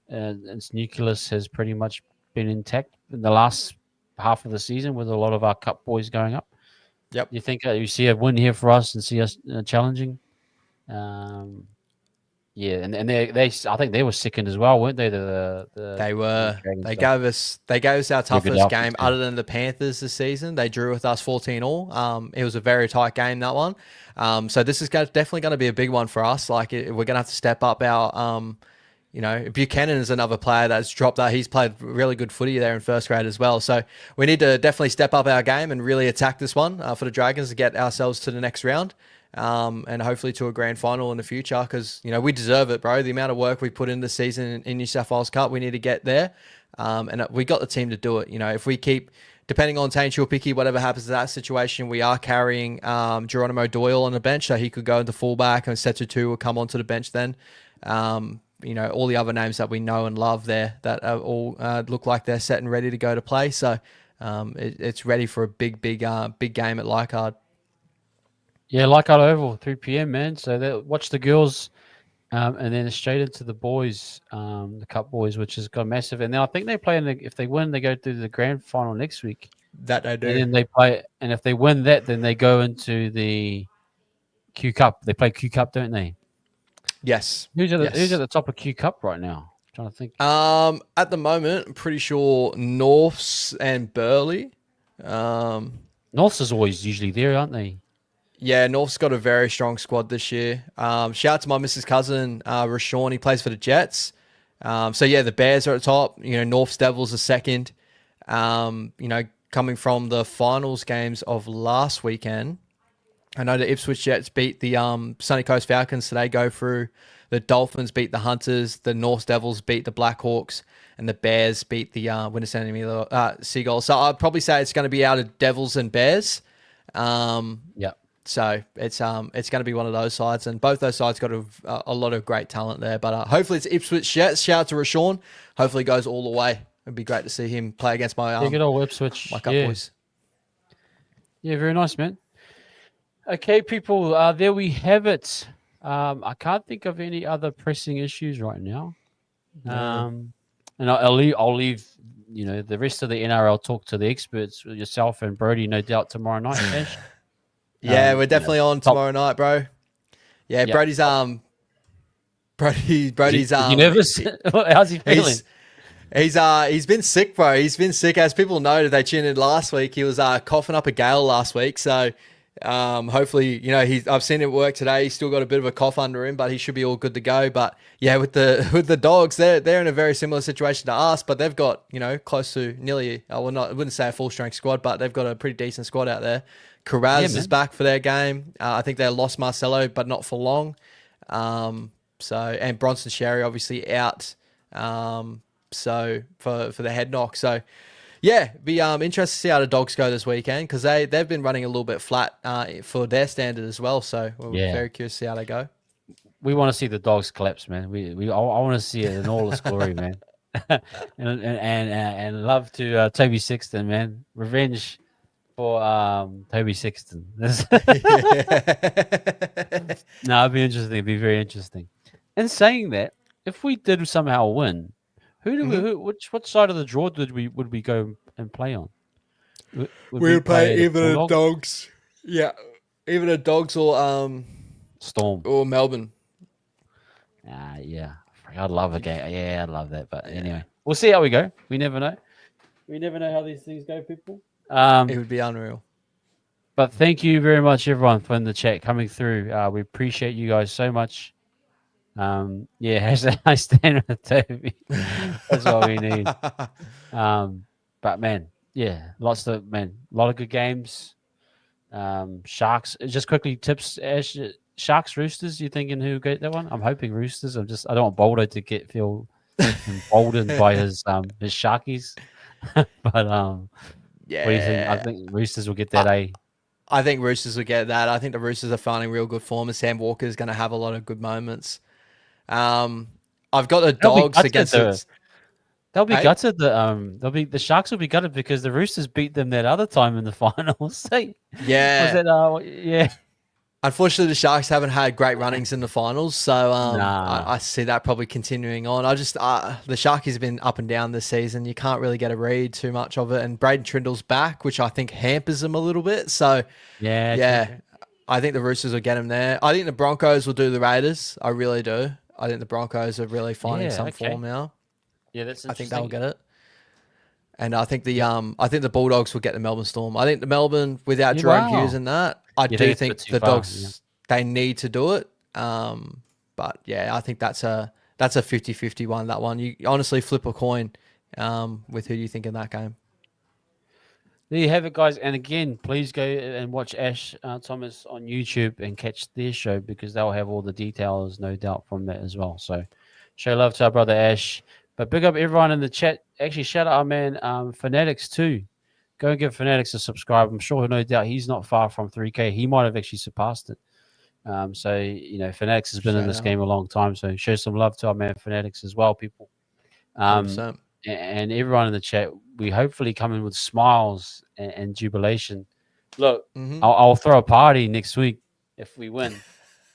its nucleus has pretty much been intact in the last half of the season with a lot of our Cup boys going up. Yep. You think you see a win here for us and see us challenging? And they I think they were second as well, weren't they? They were. They gave us our toughest game other than the Panthers this season. They drew with us 14-all. It was a very tight game, that one. So this is definitely going to be a big one for us. Like we're going to have to step up our Buchanan is another player that's dropped that. He's played really good footy there in first grade as well. So we need to definitely step up our game and really attack this one for the Dragons to get ourselves to the next round. And hopefully to a grand final in the future, because we deserve it, bro. The amount of work we put in this season in New South Wales Cup, we need to get there, and we got the team to do it. If we keep, depending on Tane Chilpiki, whatever happens to that situation, we are carrying Geronimo Doyle on the bench, so he could go into fullback, and Setu 2 will come onto the bench then. All the other names that we know and love there that are all look like they're set and ready to go to play. So it's ready for a big game at Leichhardt. Yeah, Leichhardt Oval, 3 p.m. man. So watch the girls, and then straight into the boys, the Cup boys, which has got massive. And then I think they play if they win, they go to the grand final next week. That I And do. then they play, and if they win that, then they go into the Q Cup. They play Q Cup, don't they? Yes. Who's at Yes. the top of Q Cup right now? I'm trying to think. At the moment, I'm pretty sure Norths and Burleigh. Norths is always usually there, aren't they? Yeah, North's got a very strong squad this year. Shout out to my Mrs. Cousin, Rashawn. He plays for the Jets. So yeah, the Bears are at top. You know, North's Devils are second. You know, coming from the finals games of last weekend, I know the Ipswich Jets beat the Sunny Coast Falcons, so they go through. The Dolphins beat the Hunters. The North Devils beat the Blackhawks, and the Bears beat the Seagulls. So I'd probably say it's going to be out of Devils and Bears. Yeah. So it's going to be one of those sides, and both those sides got a lot of great talent there. But hopefully it's Ipswich Jets. Shout out to Rashawn. Hopefully it goes all the way. It'd be great to see him play against my good old Ipswich. my Cup boys. Yeah, very nice, man. Okay, people, there we have it. I can't think of any other pressing issues right now. And I'll leave, you know, the rest of the NRL talk to the experts, yourself and Brody, no doubt tomorrow night. Ash. Yeah, we're definitely on tomorrow night, bro. Yeah, Yep. Brody's Is he nervous? How's he feeling? He's been sick, bro. He's been sick. As people noted, they tuned in last week. He was coughing up a gale last week. So hopefully, you know, I've seen it work today. He's still got a bit of a cough under him, but he should be all good to go. But yeah, with the Dogs, they're in a very similar situation to us, but they've got, you know, close to nearly, I wouldn't say a full strength squad, but they've got a pretty decent squad out there. Carraz is back for their game. I think they lost Marcelo, but not for long. And Bronson Sherry obviously out. So for the head knock. So yeah, be interested to see how the Dogs go this weekend, because they've been running a little bit flat for their standard as well. So we're very curious to see how they go. We want to see the Dogs collapse, man. I want to see it in all its glory, man. and love to Toby Sexton, man. Revenge for Toby Sexton. No, it'd be interesting. It'd be very interesting. And saying that, if we did somehow win, what side of the draw would we go and play on? We would play either the Dogs, either the Dogs or Storm or Melbourne. Yeah, I'd love a game. Yeah, I'd love that. But anyway, we'll see how we go. We never know. We never know how these things go, people. It would be unreal. But thank you very much, everyone, for in the chat coming through. We appreciate you guys so much. I stand with Toby. That's what we need. But man, a lot of good games. Sharks. Just quickly, tips. Ash, Sharks, Roosters. You thinking who get that one? I'm hoping Roosters. I don't want Boldo to feel emboldened by his Sharkies. But what do you think? I think Roosters will get that A. I think Roosters will get that. I think the Roosters are finding real good form, and Sam Walker is going to have a lot of good moments. I've got the Dogs against it. They'll be gutted. The Sharks will be gutted because the Roosters beat them that other time in the finals. Yeah. Unfortunately, the Sharks haven't had great runnings in the finals, so I see that probably continuing on. The Sharkies have been up and down this season. You can't really get a read too much of it, and Braden Trindle's back, which I think hampers them a little bit. So I think the Roosters will get him there. I think the Broncos will do the Raiders. I really do. I think the Broncos are really finding some form now. Yeah, that's interesting. I think they'll get it. And I think the Bulldogs will get the Melbourne Storm. I think the Melbourne, without Jerome Hughes and that, I do think the Dogs, they need to do it. But yeah, I think that's a 50-50 one, that one. You honestly flip a coin with who you think in that game. There you have it, guys. And again, please go and watch Ash Thomas on YouTube and catch their show, because they'll have all the details, no doubt, from that as well. So show love to our brother Ash. But big up everyone in the chat. Actually, shout out our man Fanatics too. Go and give Fanatics a subscribe. I'm sure, no doubt, he's not far from 3K. He might have actually surpassed it. So, you know, Fanatics has been in this game a long time. So show some love to our man Fanatics as well, people. And everyone in the chat, we hopefully come in with smiles and jubilation. Look, I'll throw a party next week if we win.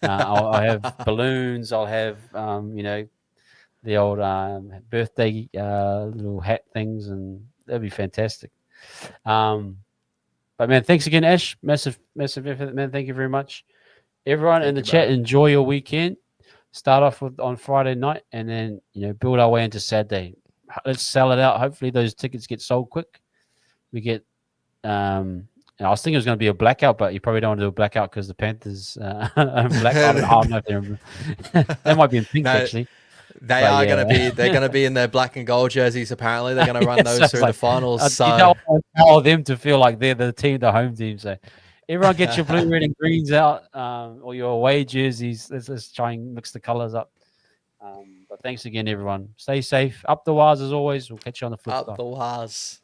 I'll have balloons. I'll have the old birthday little hat things, and that'd be fantastic. But man, thanks again, Ash. Massive effort, man. Thank you very much. Everyone in the chat, enjoy your weekend. Start off on Friday night, and then build our way into Saturday. Let's sell it out. Hopefully, those tickets get sold quick. We get. I was thinking it was going to be a blackout, but you probably don't want to do a blackout because the Panthers are black. I don't know if they're. They might be in pink actually. They're going to be in their black and gold jerseys. Apparently, they're going to run those through the finals. So you don't want to tell them to feel like they're the team, the home team. So everyone get your blue, red, and greens out, or your away jerseys. Let's try and mix the colors up. But thanks again, everyone. Stay safe. Up the wires as always. We'll catch you on the flip side. Up the wires.